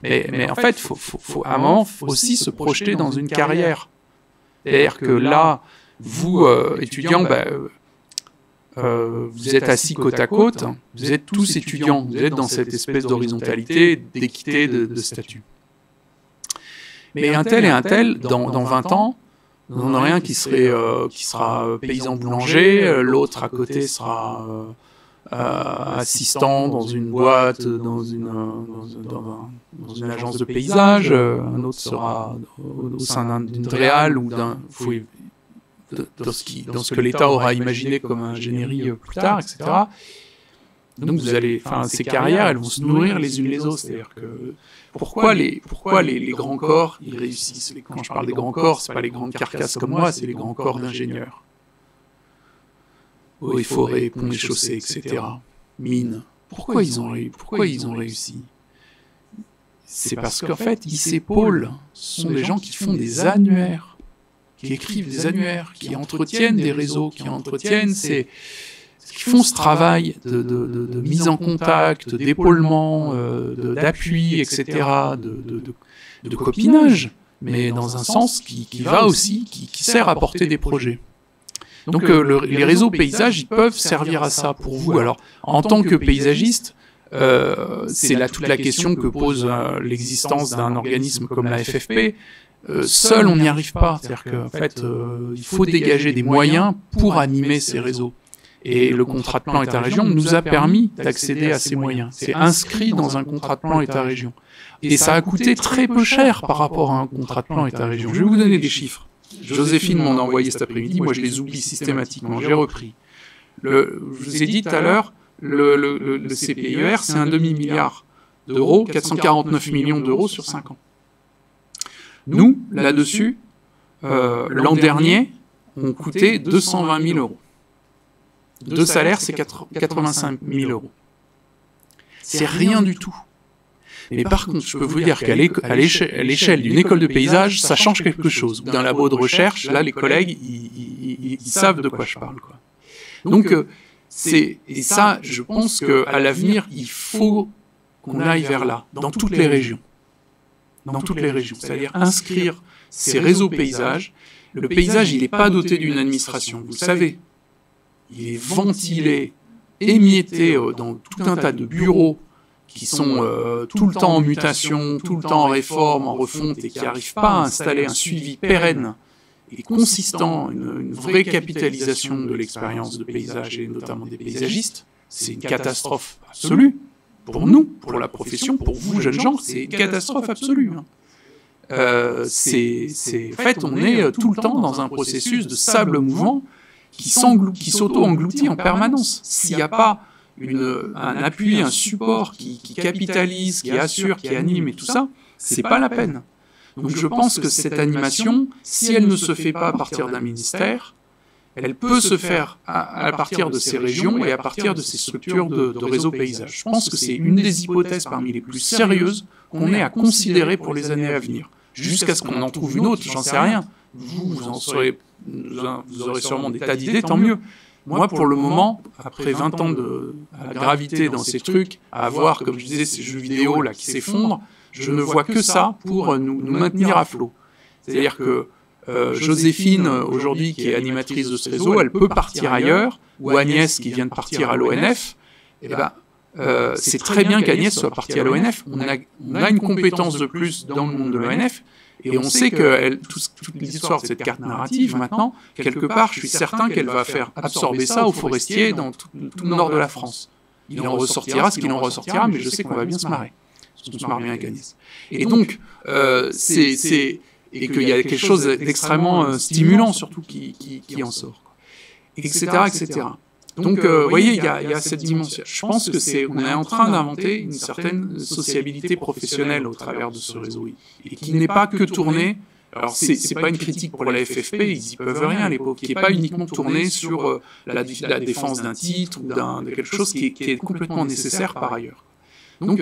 Mais en fait, faut à un moment aussi se projeter dans une carrière. C'est-à-dire que là, vous, étudiants, vous êtes assis côte à côte, vous êtes tous étudiants, vous êtes dans cette espèce d'horizontalité, d'équité de statut. Mais un tel et un tel, dans 20 ans, vous en aurez un qui sera paysan boulanger, l'autre à côté sera assistant dans une boîte, dans une agence de paysage, un autre sera au sein d'une DREAL ou dans ce que l'État aura imaginé comme ingénierie plus tard, etc. Donc vous allez, ces carrières, elles vont se nourrir les unes les autres. C'est-à-dire que pourquoi les grands corps ils réussissent? Quand je parle des grands corps, c'est pas les grandes carcasses comme moi, c'est les grands corps d'ingénieurs. Eaux et forêts, ponts et chaussées, etc. Mines. Pourquoi ils ont réussi? C'est parce qu'en fait, ces pôles sont des gens qui font des annuaires, qui écrivent des annuaires, qui entretiennent des réseaux, qui font ce travail de mise en contact, d'épaulement, d'appui, etc., de copinage, mais dans un sens qui va aussi, qui sert à porter des projets. Donc les réseaux paysages, ils peuvent servir à ça pour vous. Alors, en tant que paysagiste, c'est là toute la question que pose l'existence d'un organisme comme la FFP. Seul, on n'y arrive pas. C'est-à-dire qu'en fait, il faut dégager des moyens pour animer ces réseaux. Et le contrat de plan État-région nous a permis d'accéder à ces moyens. C'est inscrit dans un contrat de plan État-région. Et ça a coûté très peu cher par rapport à un contrat de plan État-région. Je vais vous donner des chiffres. Joséphine m'en a envoyé cet après-midi, moi je les oublie systématiquement, j'ai repris. Je vous ai dit tout à l'heure, le CPER, c'est un demi-milliard d'euros, 449 millions d'euros sur 5 ans. Nous, là-dessus, l'an dernier, on coûtait 220 000 euros. Deux salaires, c'est 85 000 euros. C'est rien du tout. Mais par contre, je peux vous dire qu'à l'échelle d'une école de paysage, ça change quelque chose. D'un labo de recherche, là, les collègues, ils savent de quoi je parle, quoi. Donc, et ça, je pense qu'à l'avenir, il faut qu'on aille vers là, dans toutes les régions. Dans toutes les régions. C'est-à-dire inscrire ces réseaux paysages. Le paysage, il n'est pas doté d'une administration, vous le savez. Il est ventilé, émietté dans tout un tas de bureaux qui sont tout le temps en mutation, tout le temps en réforme, en refonte, et qui n'arrivent pas à installer un suivi pérenne et consistant, une vraie capitalisation de l'expérience de paysage, et notamment des paysagistes. C'est une catastrophe absolue. Pour nous, pour la profession, pour vous, jeunes gens, c'est une catastrophe absolue. En fait, on est tout le temps dans un processus de sable mouvant qui s'auto-engloutit en permanence. S'il n'y a pas un appui, un support qui capitalise, qui assure, qui anime et tout ça, c'est pas la peine. Donc je pense que cette animation, si elle ne se fait pas à partir d'un ministère, elle peut se faire à partir de ces régions et à partir de ces structures de réseau paysage. Je pense que c'est une des hypothèses parmi les plus sérieuses qu'on ait à considérer pour les années à venir. Jusqu'à ce qu'on en trouve une autre, j'en sais rien. Vous aurez sûrement des tas d'idées, tant mieux. Moi, pour le moment, après 20 ans à graviter dans ces trucs, à avoir, comme je disais, ces jeux vidéo là qui s'effondrent, je ne vois que ça pour nous maintenir à flot. C'est-à-dire que Joséphine, aujourd'hui, qui est animatrice de ce réseau, elle peut partir ailleurs, ou Agnès, qui vient de partir à l'ONF, c'est très bien qu'Agnès soit partie à l'ONF. On a une compétence de plus dans le monde de l'ONF, et on sait que toute l'histoire de cette carte narrative, maintenant, quelque part, je suis certain qu'elle va faire absorber ça aux forestiers dans tout le nord de la France. Il en ressortira ce qu'il en ressortira, mais je sais qu'on va bien se marrer. On se marre bien avec Agnès. Et donc, et qu'il y a quelque chose d'extrêmement stimulant, surtout, qui en sort. Etc., etc. Donc, vous voyez, il y a cette dimension. Je pense que on est en train d'inventer une certaine sociabilité professionnelle au travers de ce réseau, et qui n'est pas que tournée Alors c'est pas une critique pour la FFP, ils y peuvent rien les pauvres, qui est pas uniquement tournée sur la défense d'un titre ou de quelque chose qui est complètement nécessaire par ailleurs. Donc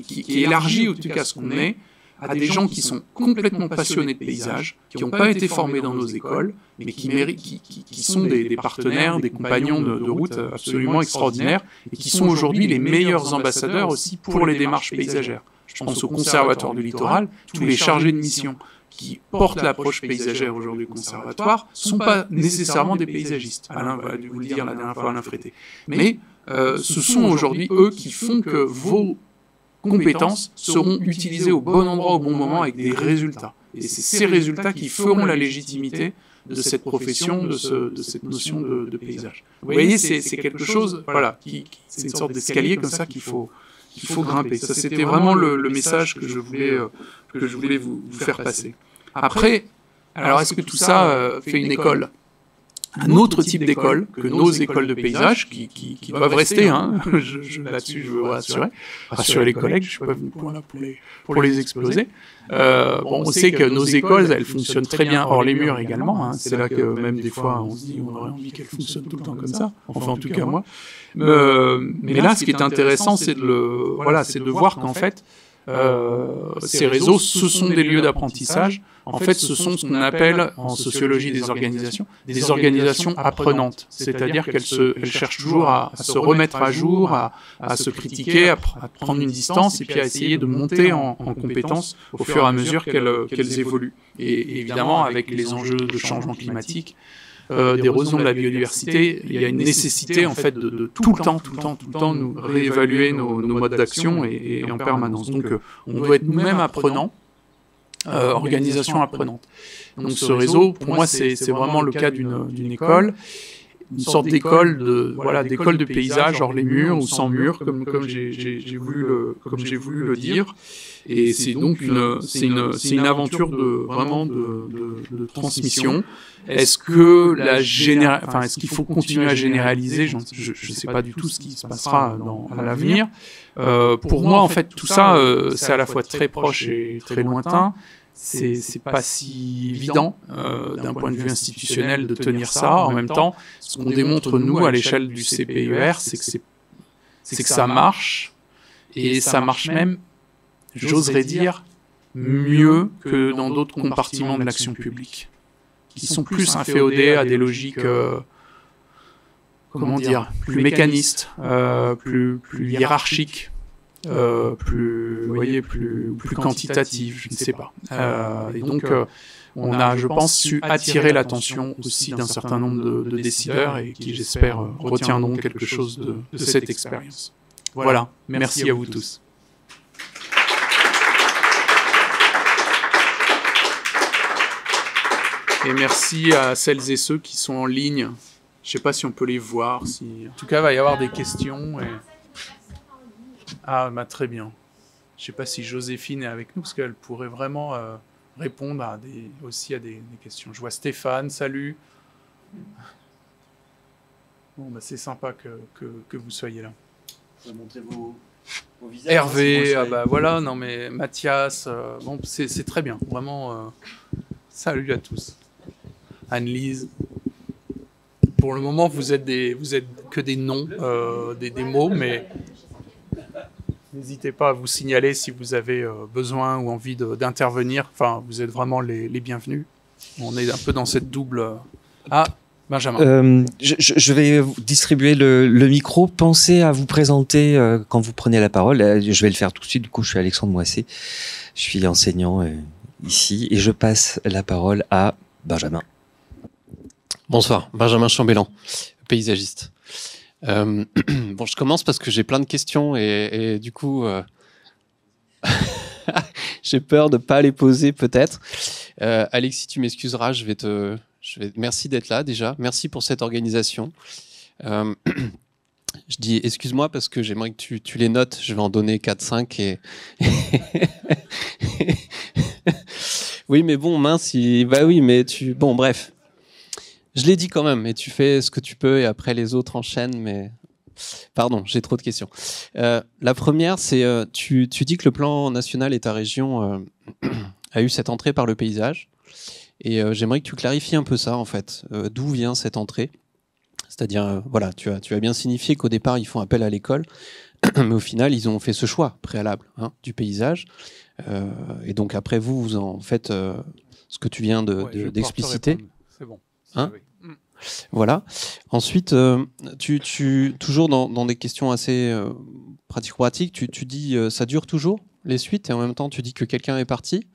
qui élargit en tout cas ce qu'on est à des gens qui sont complètement passionnés de paysage, qui n'ont pas été formés dans nos écoles, mais qui sont des partenaires, des compagnons de route absolument extraordinaires, et qui sont aujourd'hui les meilleurs ambassadeurs aussi pour les démarches paysagères. Je pense au Conservatoire du Littoral, tous les chargés de mission qui portent l'approche paysagère aujourd'hui au Conservatoire ne sont pas nécessairement des paysagistes. Alain va vous le dire la dernière fois, Alain Frété. Mais ce sont aujourd'hui eux qui font que vos compétences seront utilisées au bon endroit, au bon moment, avec des résultats. Et c'est ces résultats qui feront la légitimité de cette profession, de cette notion de paysage. Vous voyez, c'est quelque chose, voilà, c'est une sorte d'escalier comme ça qu'il faut grimper. Ça, c'était vraiment le message que je voulais vous faire passer. Après, alors est-ce que tout ça fait une école ? Un autre type d'école que nos écoles de paysage, qui doivent rester, hein, là-dessus je veux rassurer les collègues, je suis pas venu pour les exploser. Bon, on sait que nos écoles, elles fonctionnent très bien hors les murs également, hein. C'est là que même des fois on se dit on aurait envie qu'elles fonctionnent tout le temps comme ça, enfin en tout cas moi. Mais là, ce qui est intéressant, c'est de voir qu'en fait, ces réseaux, ce sont des lieux d'apprentissage. En fait, ce sont ce qu'on appelle en sociologie des organisations apprenantes. C'est-à-dire qu'elles cherchent toujours à se remettre à jour, à se critiquer, à prendre une distance et puis à essayer de monter en compétences au fur et à mesure qu'elles évoluent. Et évidemment, avec les enjeux de changement climatique, d'érosion de la biodiversité, il y a une nécessité en fait de tout le temps nous réévaluer nos modes d'action et en permanence. Donc on doit être nous-mêmes apprenants, organisation apprenante. Donc ce réseau, pour moi, c'est vraiment le cas d'une école, une sorte d'école de paysage hors les murs ou sans murs, comme j'ai voulu le dire. Et c'est donc une aventure de transmission. Est-ce qu'il faut continuer à généraliser? Je ne sais pas du tout ce qui se passera à l'avenir. Pour moi, en fait, tout ça, c'est à la fois très proche et très lointain. C'est pas si évident d'un point de vue institutionnel de tenir ça. En même temps, ce qu'on démontre nous à l'échelle du CPER, c'est que ça marche, et ça marche même, j'oserais dire, mieux que dans d'autres compartiments de l'action publique, qui sont plus inféodés à des logiques, plus mécanistes, plus hiérarchiques, plus quantitatives, je ne sais pas. Et donc, on a, je pense, su attirer l'attention aussi d'un certain nombre de décideurs et qui, j'espère, retiendront quelque chose de cette expérience. Voilà, merci à vous tous. Et merci à celles et ceux qui sont en ligne. Je ne sais pas si on peut les voir. En tout cas, il va y avoir des questions. Ah, bah, très bien. Je ne sais pas si Joséphine est avec nous, parce qu'elle pourrait vraiment répondre aussi à des questions. Je vois Stéphane, salut. Bon, bah, c'est sympa que vous soyez là. Vous pouvez montrer vos visages. Hervé, ah bah voilà, non mais Mathias, bon, c'est très bien, vraiment. Salut à tous. Anne-Lise. Pour le moment, vous êtes que des noms, des mots, mais n'hésitez pas à vous signaler si vous avez besoin ou envie d'intervenir. Enfin, vous êtes vraiment les bienvenus. On est un peu dans cette double... Ah, Benjamin. Je vais vous distribuer le micro. Pensez à vous présenter quand vous prenez la parole. Je vais le faire tout de suite. Du coup, je suis Alexandre Moissé. Je suis enseignant ici et je passe la parole à Benjamin. Bonsoir, Benjamin Chambellan, paysagiste. Bon, je commence parce que j'ai plein de questions et du coup, j'ai peur de ne pas les poser peut-être. Alexis, tu m'excuseras, merci d'être là déjà. Merci pour cette organisation. Je dis excuse-moi parce que j'aimerais que tu les notes. Je vais en donner 4-5 et... Oui, mais bon, mince, bah oui, mais bon, bref. Je l'ai dit quand même, et tu fais ce que tu peux, et après les autres enchaînent, mais... Pardon, j'ai trop de questions. La première, c'est, tu dis que le plan national et ta région a eu cette entrée par le paysage. Et j'aimerais que tu clarifies un peu ça, en fait. D'où vient cette entrée? C'est-à-dire, voilà, tu as bien signifié qu'au départ, ils font appel à l'école, mais au final, ils ont fait ce choix préalable du paysage. Et donc, après, vous en faites ce que tu viens d'expliciter. C'est bon. Hein? Voilà. Ensuite, toujours dans des questions assez pratico-pratiques, tu dis ça dure toujours les suites, et en même temps tu dis que quelqu'un est parti.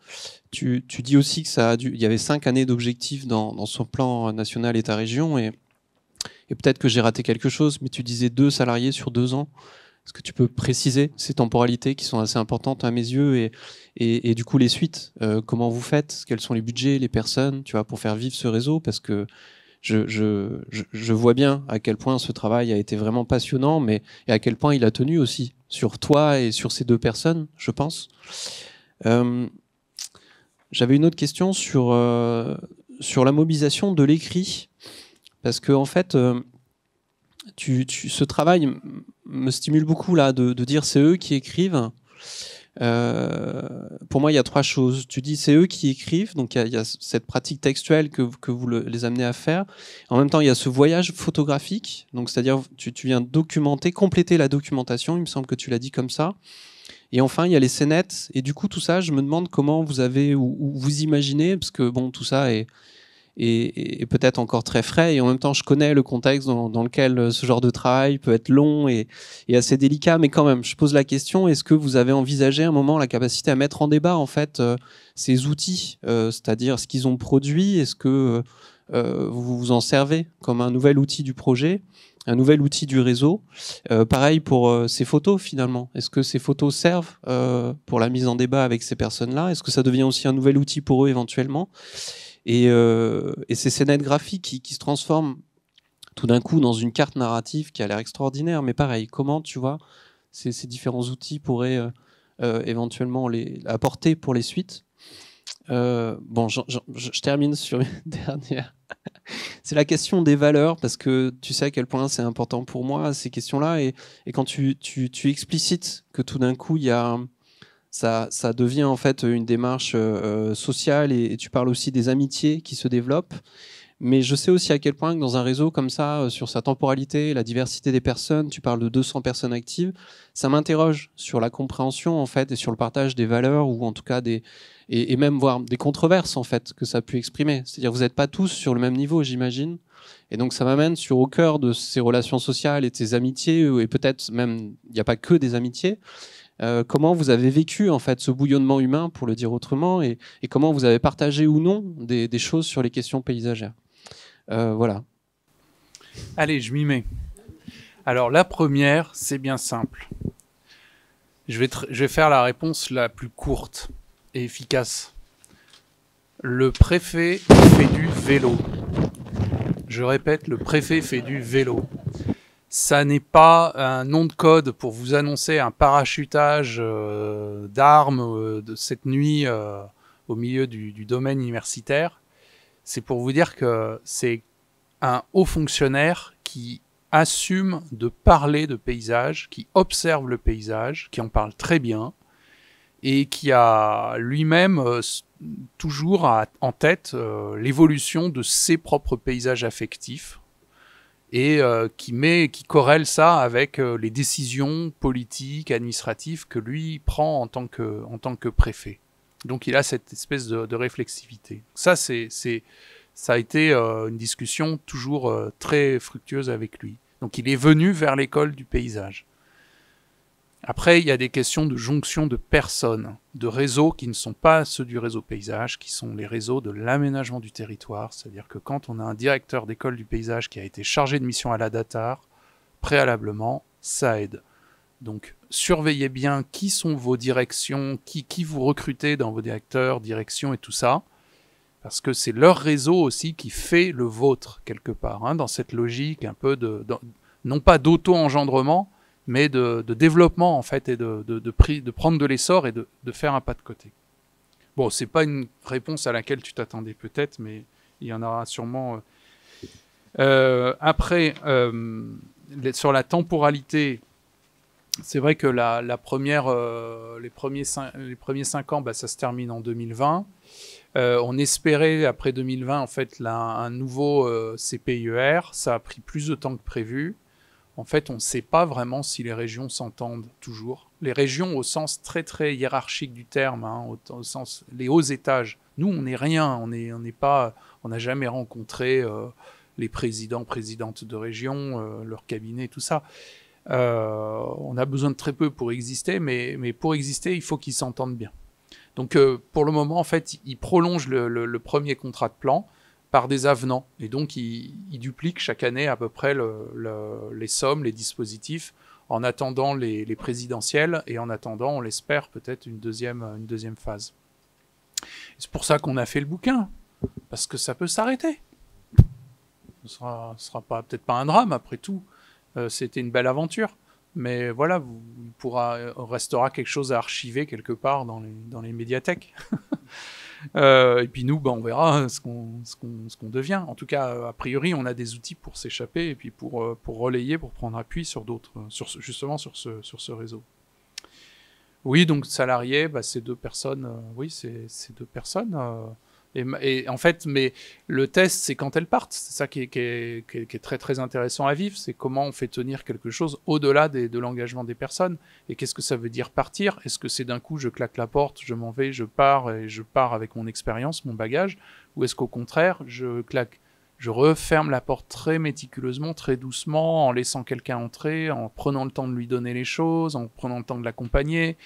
Tu dis aussi que il y avait 5 années d'objectifs dans son plan national État-région, et peut-être que j'ai raté quelque chose, mais tu disais 2 salariés sur 2 ans. Est-ce que tu peux préciser ces temporalités qui sont assez importantes à mes yeux, et du coup les suites, comment vous faites, quels sont les budgets, les personnes, tu vois, pour faire vivre ce réseau, parce que je vois bien à quel point ce travail a été vraiment passionnant, et à quel point il a tenu aussi sur toi et sur ces 2 personnes, je pense. J'avais une autre question sur la mobilisation de l'écrit, parce que en fait, ce travail me stimule beaucoup là, de dire c'est eux qui écrivent. Pour moi, il y a 3 choses. Tu dis c'est eux qui écrivent, donc il y a cette pratique textuelle que vous les amenez à faire. En même temps, il y a ce voyage photographique, donc c'est-à-dire tu viens documenter, compléter la documentation. Il me semble que tu l'as dit comme ça. Et enfin, il y a les scénettes. Et du coup, tout ça, je me demande comment vous avez ou vous imaginez, parce que bon, tout ça est peut-être encore très frais, et en même temps je connais le contexte dans lequel ce genre de travail peut être long et assez délicat, mais quand même je pose la question, est-ce que vous avez envisagé à un moment la capacité à mettre en débat en fait ces outils, c'est-à-dire ce qu'ils ont produit, est-ce que vous vous en servez comme un nouvel outil du projet, un nouvel outil du réseau, pareil pour ces photos finalement, est-ce que ces photos servent pour la mise en débat avec ces personnes-là, est-ce que ça devient aussi un nouvel outil pour eux éventuellement? Et ces scénettes graphiques qui se transforment tout d'un coup dans une carte narrative qui a l'air extraordinaire, mais pareil, comment tu vois ces différents outils pourraient éventuellement les apporter pour les suites? Bon, je termine sur une dernière. C'est la question des valeurs, parce que tu sais à quel point c'est important pour moi ces questions-là, et quand tu explicites que tout d'un coup il y a ça devient en fait une démarche sociale, et tu parles aussi des amitiés qui se développent. Mais je sais aussi à quel point que dans un réseau comme ça, sur sa temporalité, la diversité des personnes, tu parles de 200 personnes actives, ça m'interroge sur la compréhension en fait, et sur le partage des valeurs, ou en tout cas et même voire des controverses en fait que ça a pu exprimer. C'est-à-dire vous n'êtes pas tous sur le même niveau, j'imagine. Et donc ça m'amène au cœur de ces relations sociales et de ces amitiés, et peut-être même il n'y a pas que des amitiés. Comment vous avez vécu en fait ce bouillonnement humain, pour le dire autrement, et comment vous avez partagé ou non des choses sur les questions paysagères. Voilà. Allez, je m'y mets. Alors la première, c'est bien simple. Je vais faire la réponse la plus courte et efficace. Le préfet fait du vélo. Je répète, le préfet fait du vélo. Ça n'est pas un nom de code pour vous annoncer un parachutage d'armes de cette nuit au milieu du domaine universitaire. C'est pour vous dire que c'est un haut fonctionnaire qui assume de parler de paysage, qui observe le paysage, qui en parle très bien, et qui a lui-même toujours en tête l'évolution de ses propres paysages affectifs, et qui corrèle ça avec les décisions politiques, administratives que lui prend en tant que préfet. Donc il a cette espèce de réflexivité. Ça a été une discussion toujours très fructueuse avec lui. Donc il est venu vers l'école du paysage. Après, il y a des questions de jonction de personnes, de réseaux qui ne sont pas ceux du réseau paysage, qui sont les réseaux de l'aménagement du territoire. C'est-à-dire que quand on a un directeur d'école du paysage qui a été chargé de mission à la DATAR, préalablement, ça aide. Donc, surveillez bien qui sont vos directions, qui vous recrutez dans vos directeurs, directions et tout ça, parce que c'est leur réseau aussi qui fait le vôtre, quelque part, dans cette logique un peu non pas d'auto-engendrement, mais de développement, en fait, et de prendre de l'essor et de faire un pas de côté. Bon, c'est pas une réponse à laquelle tu t'attendais peut-être, mais il y en aura sûrement. Après, sur la temporalité, c'est vrai que la première, les premiers 5 ans, ça se termine en 2020. On espérait, après 2020, en fait, un nouveau CPIER. Ça a pris plus de temps que prévu. En fait, on ne sait pas vraiment si les régions s'entendent toujours. Les régions, au sens très très hiérarchique du terme, hein, au sens les hauts étages. Nous, on n'est rien. On n'a jamais rencontré les présidents, présidentes de région, leur cabinet, tout ça. On a besoin de très peu pour exister, mais pour exister, il faut qu'ils s'entendent bien. Donc, pour le moment, en fait, ils prolongent le premier contrat de plan par des avenants. Et donc, ils dupliquent chaque année à peu près les sommes, les dispositifs, en attendant les présidentielles et en attendant, on l'espère, peut-être une deuxième phase. C'est pour ça qu'on a fait le bouquin, parce que ça peut s'arrêter. Ce sera peut-être pas un drame, après tout. C'était une belle aventure. Mais voilà, restera quelque chose à archiver quelque part dans les médiathèques. Et puis nous, on verra ce qu'on devient. En tout cas, a priori, on a des outils pour s'échapper et puis pour relayer, pour prendre appui sur d'autres, justement sur ce réseau. Oui, donc salariés, c'est 2 personnes. Oui, c'est 2 personnes. Et en fait, mais le test, c'est quand elles partent. C'est ça qui est très très intéressant à vivre. C'est comment on fait tenir quelque chose au-delà de l'engagement des personnes. Et qu'est-ce que ça veut dire partir? Est-ce que c'est d'un coup, je claque la porte, je m'en vais, je pars, et je pars avec mon expérience, mon bagage? Ou est-ce qu'au contraire, je referme la porte très méticuleusement, très doucement, en laissant quelqu'un entrer, en prenant le temps de lui donner les choses, en prenant le temps de l'accompagner,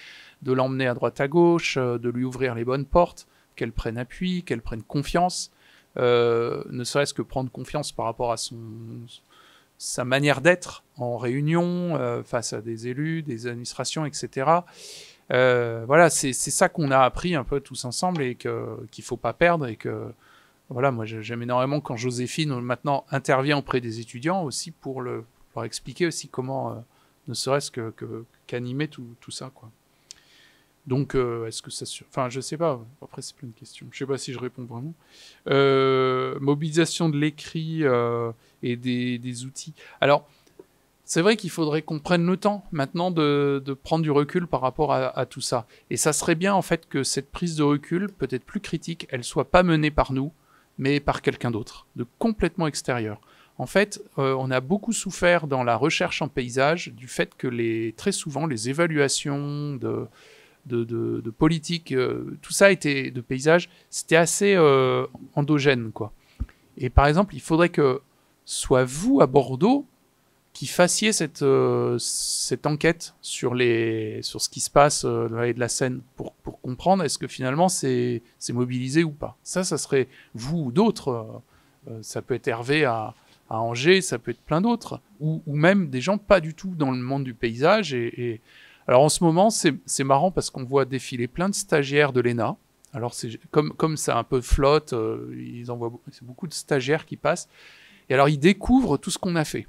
de l'emmener à droite à gauche, de lui ouvrir les bonnes portes, qu'elle prenne appui, qu'elle prenne confiance, ne serait-ce que prendre confiance par rapport à sa manière d'être en réunion, face à des élus, des administrations, etc. Voilà, c'est ça qu'on a appris un peu tous ensemble et qu'il ne faut pas perdre. Et que, voilà, moi j'aime énormément quand Joséphine maintenant intervient auprès des étudiants aussi pour leur expliquer aussi comment, ne serait-ce qu'animer tout ça, quoi. Donc, est-ce que ça... Enfin, je sais pas. Après, c'est plein de questions. Je sais pas si je réponds vraiment. Mobilisation de l'écrit et des outils. Alors, c'est vrai qu'il faudrait qu'on prenne le temps maintenant de prendre du recul par rapport à tout ça. Et ça serait bien, en fait, que cette prise de recul, peut-être plus critique, elle soit pas menée par nous, mais par quelqu'un d'autre, de complètement extérieur. En fait, on a beaucoup souffert dans la recherche en paysage du fait que très souvent, les évaluations de politique, tout ça était de paysage, c'était assez endogène, quoi. Et par exemple, il faudrait que soit vous à Bordeaux qui fassiez cette enquête sur ce qui se passe dans la vallée de la Seine pour comprendre est-ce que finalement c'est mobilisé ou pas. Ça serait vous ou d'autres. Ça peut être Hervé à Angers, ça peut être plein d'autres, ou même des gens pas du tout dans le monde du paysage. Alors en ce moment, c'est marrant parce qu'on voit défiler plein de stagiaires de l'ENA. Alors comme ça un peu flotte, c'est beaucoup de stagiaires qui passent. Et alors ils découvrent tout ce qu'on a fait.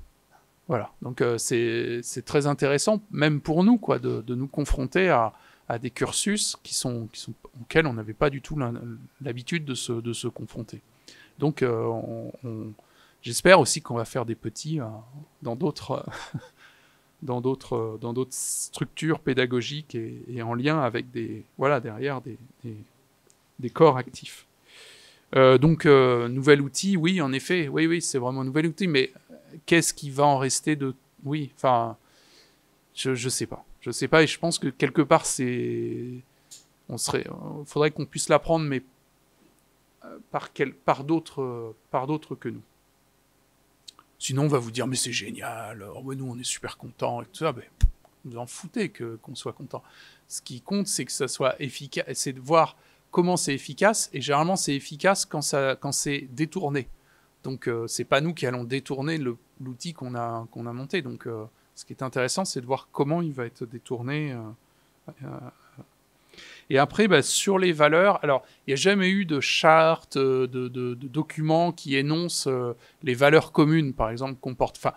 Voilà. Donc c'est très intéressant, même pour nous, quoi, de nous confronter à des cursus auxquels on n'avait pas du tout l'habitude de se confronter. Donc j'espère aussi qu'on va faire des petits dans d'autres structures pédagogiques et en lien avec derrière des corps actifs. Donc, nouvel outil, oui, en effet, oui, c'est vraiment un nouvel outil, mais qu'est-ce qui va en rester de... Oui, enfin, je sais pas. Je sais pas, et je pense que quelque part, faudrait qu'on puisse l'apprendre, mais par d'autres que nous. Sinon, on va vous dire, mais c'est génial, nous, on est super contents, et tout ça. Vous en foutez qu'on soit content. Ce qui compte, c'est que ça soit efficace, c'est de voir comment c'est efficace, et généralement, c'est efficace quand c'est détourné. Donc, c'est pas nous qui allons détourner l'outil qu'on a monté. Donc, ce qui est intéressant, c'est de voir comment il va être détourné. Et après, sur les valeurs, alors, il n'y a jamais eu de charte, de documents qui énoncent les valeurs communes, par exemple, enfin,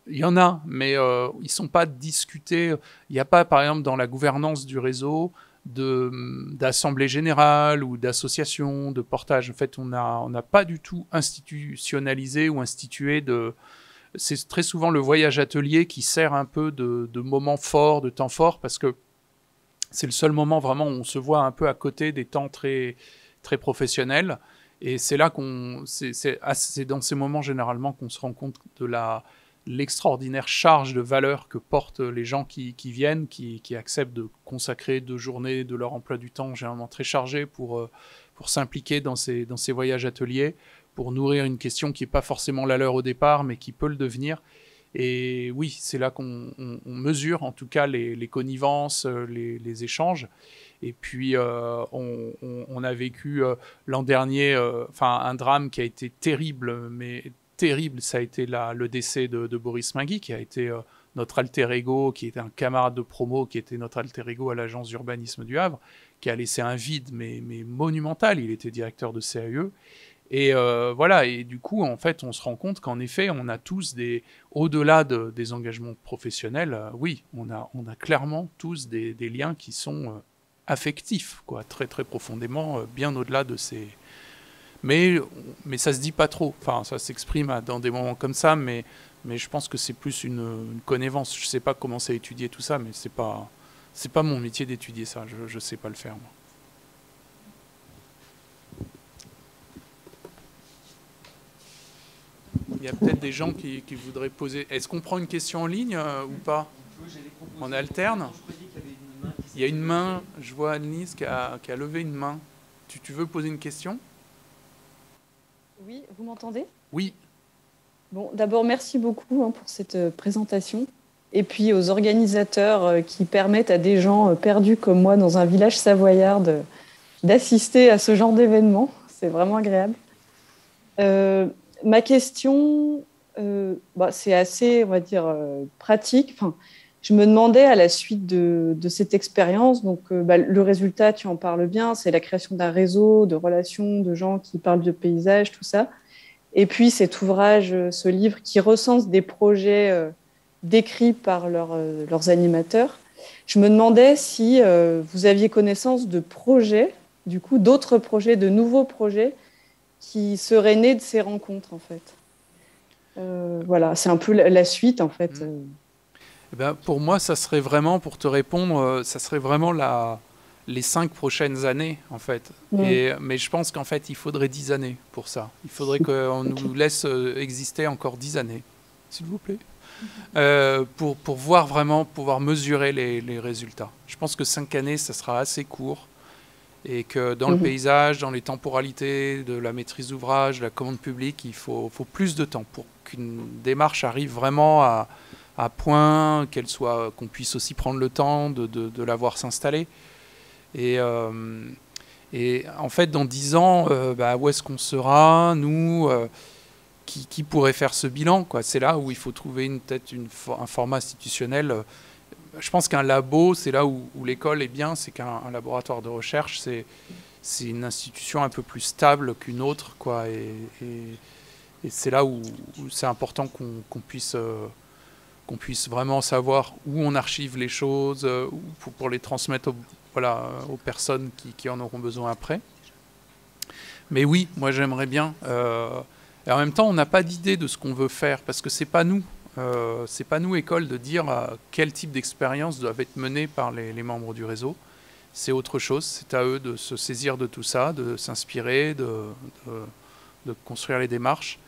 il y en a, mais ils ne sont pas discutés. Il n'y a pas, par exemple, dans la gouvernance du réseau, d'assemblée générale ou d'association, de portage. En fait, on n'a pas du tout institutionnalisé ou institué c'est très souvent le voyage atelier qui sert un peu de moment fort, de temps fort, parce que c'est le seul moment vraiment où on se voit un peu à côté des temps très, très professionnels. Et c'est là c'est dans ces moments généralement qu'on se rend compte de l'extraordinaire charge de valeur que portent les gens qui viennent, qui acceptent de consacrer 2 journées de leur emploi du temps généralement très chargé pour s'impliquer dans ces voyages ateliers, pour nourrir une question qui n'est pas forcément la leur au départ, mais qui peut le devenir. Et oui, c'est là qu'on mesure en tout cas les connivences, les échanges. Et puis, on a vécu l'an dernier un drame qui a été terrible, mais terrible, ça a été le décès de Boris Mingui, qui a été notre alter ego, qui était un camarade de promo, qui était notre alter ego à l'agence d'urbanisme du Havre, qui a laissé un vide, mais monumental. Il était directeur de CAE. Et voilà, et du coup, en fait, on se rend compte qu'en effet, on a tous au-delà des engagements professionnels, oui, on a clairement tous des liens qui sont affectifs, quoi, très très profondément, bien au-delà de ces... Mais ça se dit pas trop, enfin, ça s'exprime dans des moments comme ça, mais je pense que c'est plus une connivence. Je sais pas comment c'est étudié tout ça, mais c'est pas mon métier d'étudier ça, je sais pas le faire, moi. Il y a peut-être des gens qui voudraient poser... Est-ce qu'on prend une question en ligne ou pas? On alterne? Il y a une main, je vois Annelise qui a levé une main. Tu veux poser une question? Oui, vous m'entendez? Oui. Bon, d'abord, merci beaucoup pour cette présentation. Et puis aux organisateurs qui permettent à des gens perdus comme moi dans un village savoyard d'assister à ce genre d'événement. C'est vraiment agréable. Ma question, c'est assez, on va dire, pratique. Enfin, je me demandais à la suite de cette expérience, donc le résultat, tu en parles bien, c'est la création d'un réseau de relations, de gens qui parlent de paysages, tout ça. Et puis cet ouvrage, ce livre qui recense des projets décrits par leurs animateurs. Je me demandais si vous aviez connaissance de projets, du coup, d'autres projets, de nouveaux projets qui seraient nés de ces rencontres, en fait. Voilà, c'est un peu la suite, en fait. Eh ben, pour moi, ça serait vraiment, pour te répondre, ça serait vraiment les 5 prochaines années, en fait. Mais je pense qu'en fait, il faudrait 10 années pour ça. Il faudrait qu'on nous laisse exister encore 10 années, s'il vous plaît, pour voir vraiment, pouvoir mesurer les résultats. Je pense que 5 années, ça sera assez court. Et que dans le paysage, dans les temporalités, de la maîtrise d'ouvrage, de la commande publique, il faut plus de temps pour qu'une démarche arrive vraiment à point, qu'on puisse aussi prendre le temps de la voir s'installer. Et en fait, dans 10 ans, où est-ce qu'on sera, nous, qui pourrait faire ce bilan, quoi. C'est là où il faut trouver peut-être un format institutionnel. Je pense qu'un labo, c'est là où l'école est bien, c'est qu'un laboratoire de recherche, c'est une institution un peu plus stable qu'une autre, quoi. Et c'est là où c'est important qu'on puisse vraiment savoir où on archive les choses, pour les transmettre aux personnes qui en auront besoin après. Mais oui, moi j'aimerais bien. Et en même temps, on n'a pas d'idée de ce qu'on veut faire, parce que c'est pas nous. C'est pas nous, école, de dire quel type d'expérience doivent être menées par les membres du réseau. C'est autre chose, c'est à eux de se saisir de tout ça, de s'inspirer, de construire les démarches.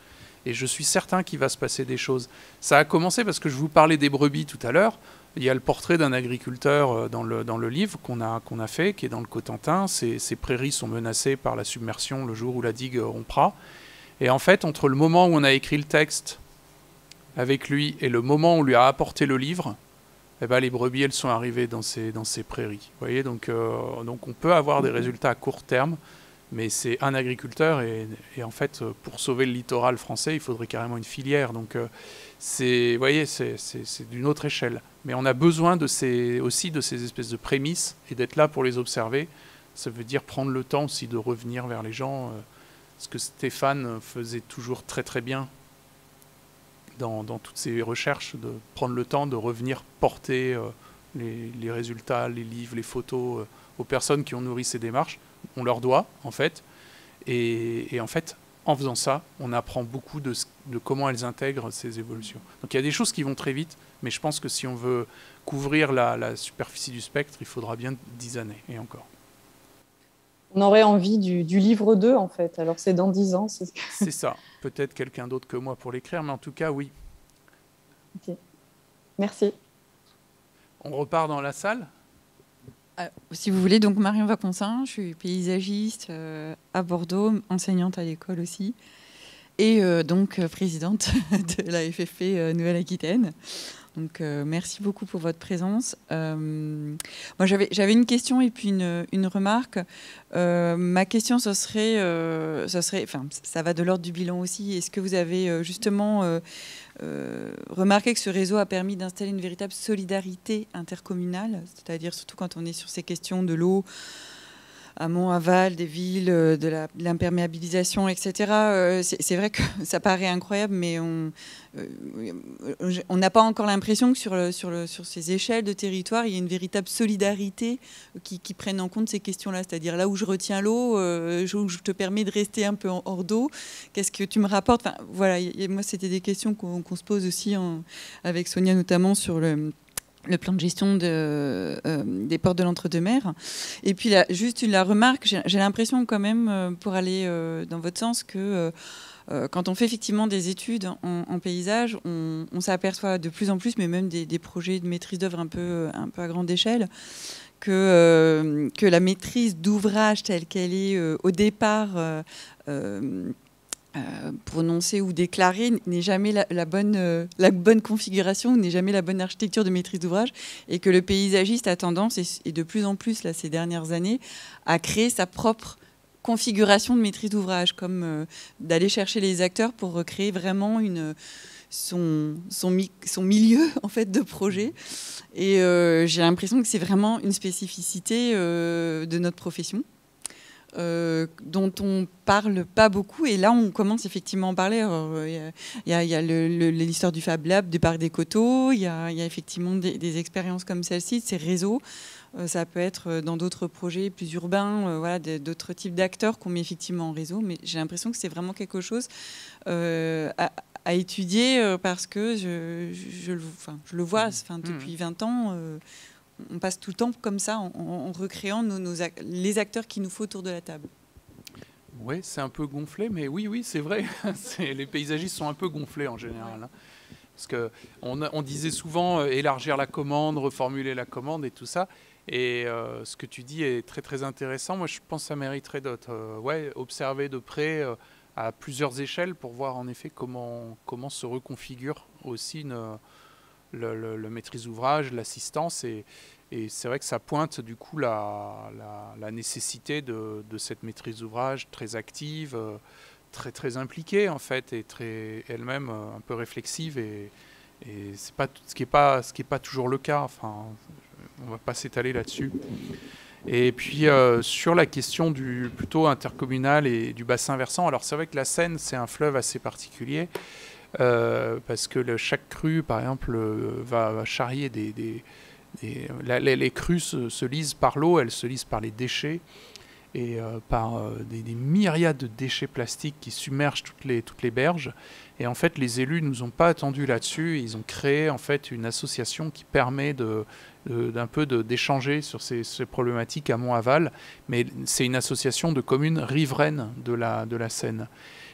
Et je suis certain qu'il va se passer des choses. Ça a commencé parce que je vous parlais des brebis tout à l'heure. Il y a le portrait d'un agriculteur dans le livre qu'on a fait, qui est dans le Cotentin. Ces prairies sont menacées par la submersion le jour où la digue rompra. Et en fait, entre le moment où on a écrit le texte avec lui et le moment où on lui a apporté le livre, les brebis, elles sont arrivées dans ces prairies. Vous voyez, donc on peut avoir des résultats à court terme, mais c'est un agriculteur et en fait, pour sauver le littoral français, il faudrait carrément une filière. Donc vous voyez, c'est d'une autre échelle. Mais on a besoin aussi de ces espèces de prémices et d'être là pour les observer. Ça veut dire prendre le temps aussi de revenir vers les gens, ce que Stéphane faisait toujours très très bien dans toutes ces recherches, de prendre le temps de revenir porter les résultats, les livres, les photos aux personnes qui ont nourri ces démarches. On leur doit, en fait. Et en fait, en faisant ça, on apprend beaucoup de comment elles intègrent ces évolutions. Donc il y a des choses qui vont très vite, mais je pense que si on veut couvrir la superficie du spectre, il faudra bien 10 années, et encore. On aurait envie du livre 2, en fait. Alors, c'est dans 10 ans. C'est ça. Peut-être quelqu'un d'autre que moi pour l'écrire, mais en tout cas, oui. Ok. Merci. On repart dans la salle ? Si vous voulez, donc Marion Vaconsin, je suis paysagiste à Bordeaux, enseignante à l'école aussi, et donc présidente de la FFP Nouvelle-Aquitaine. Donc merci beaucoup pour votre présence. Moi j'avais une question et puis une remarque. Ma question, ça serait, enfin ça va de l'ordre du bilan aussi. Est-ce que vous avez justement remarqué que ce réseau a permis d'installer une véritable solidarité intercommunale, c'est-à-dire surtout quand on est sur ces questions de l'eau, amont, aval, des villes, de l'imperméabilisation, etc. C'est vrai que ça paraît incroyable, mais on n'a pas encore l'impression que sur ces échelles de territoire, il y a une véritable solidarité qui prenne en compte ces questions-là. C'est-à-dire là où je retiens l'eau, où je te permets de rester un peu hors d'eau, qu'est-ce que tu me rapportes, enfin, voilà, moi, c'était des questions qu'on se pose aussi avec Sonia, notamment sur le plan de gestion des ports de l'entre-deux-mers. Et puis là, juste la remarque, j'ai l'impression quand même, pour aller dans votre sens, que quand on fait effectivement des études en paysage, on s'aperçoit de plus en plus, mais même des projets de maîtrise d'œuvre un peu à grande échelle, que la maîtrise d'ouvrage telle qu'elle est au départ prononcée ou déclarée n'est jamais la bonne configuration, n'est jamais la bonne architecture de maîtrise d'ouvrage, et que le paysagiste a tendance, et de plus en plus là, ces dernières années, à créer sa propre configuration de maîtrise d'ouvrage, comme d'aller chercher les acteurs pour recréer vraiment son milieu en fait, de projet. Et j'ai l'impression que c'est vraiment une spécificité de notre profession. Dont on parle pas beaucoup, et là on commence effectivement à en parler. Il y a l'histoire du Fab Lab, du parc des Coteaux, il y a effectivement des expériences comme celle-ci, ces réseaux. Ça peut être dans d'autres projets plus urbains, voilà, d'autres types d'acteurs qu'on met effectivement en réseau, mais j'ai l'impression que c'est vraiment quelque chose à étudier, parce que je le vois depuis 20 ans. On passe tout le temps comme ça, en recréant les acteurs qu'il nous faut autour de la table. Oui, c'est un peu gonflé, mais oui, c'est vrai. Les paysagistes sont un peu gonflés en général. Hein. Parce qu'on disait souvent élargir la commande, reformuler la commande et tout ça. Et ce que tu dis est très très intéressant. Moi, je pense que ça mériterait d'être observé de près à plusieurs échelles pour voir en effet comment se reconfigure aussi le maîtrise d'ouvrage, l'assistance, et c'est vrai que ça pointe du coup la nécessité de cette maîtrise d'ouvrage très active, très très impliquée en fait, et très elle-même un peu réflexive, et c'est pas ce qui est pas toujours le cas. Enfin, on va pas s'étaler là-dessus. Et puis sur la question du plutôt intercommunal et du bassin versant, alors c'est vrai que la Seine c'est un fleuve assez particulier. Parce que chaque crue, par exemple, va charrier les crues se lisent par l'eau, elles se lisent par les déchets et par des myriades de déchets plastiques qui submergent toutes les berges. Et en fait, les élus ne nous ont pas attendus là-dessus. Ils ont créé en fait une association qui permet d'un peu d'échanger sur ces problématiques amont-aval. Mais c'est une association de communes riveraines de la Seine.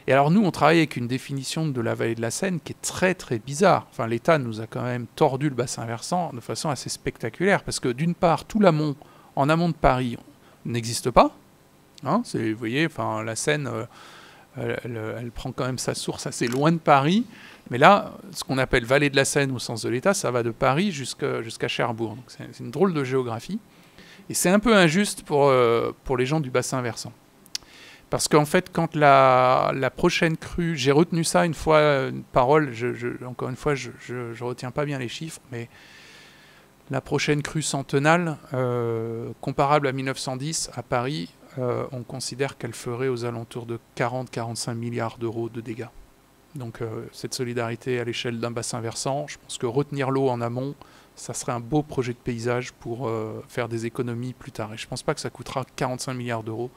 Et alors nous, on travaille avec une définition de la vallée de la Seine qui est très très bizarre. Enfin, l'État nous a quand même tordu le bassin versant de façon assez spectaculaire, parce que d'une part, tout l'amont, en amont de Paris, n'existe pas. Hein, vous voyez, enfin, la Seine, elle prend quand même sa source assez loin de Paris. Mais là, ce qu'on appelle vallée de la Seine au sens de l'État, ça va de Paris jusqu'à Cherbourg. Donc c'est une drôle de géographie. Et c'est un peu injuste pour les gens du bassin versant. Parce qu'en fait, quand la prochaine crue, j'ai retenu ça une fois, une parole, encore une fois, je retiens pas bien les chiffres, mais la prochaine crue centenale, comparable à 1910 à Paris, on considère qu'elle ferait aux alentours de 40-45 milliards d'euros de dégâts. Donc cette solidarité à l'échelle d'un bassin versant, je pense que retenir l'eau en amont, ça serait un beau projet de paysage pour faire des économies plus tard. Et je ne pense pas que ça coûtera 45 milliards d'euros.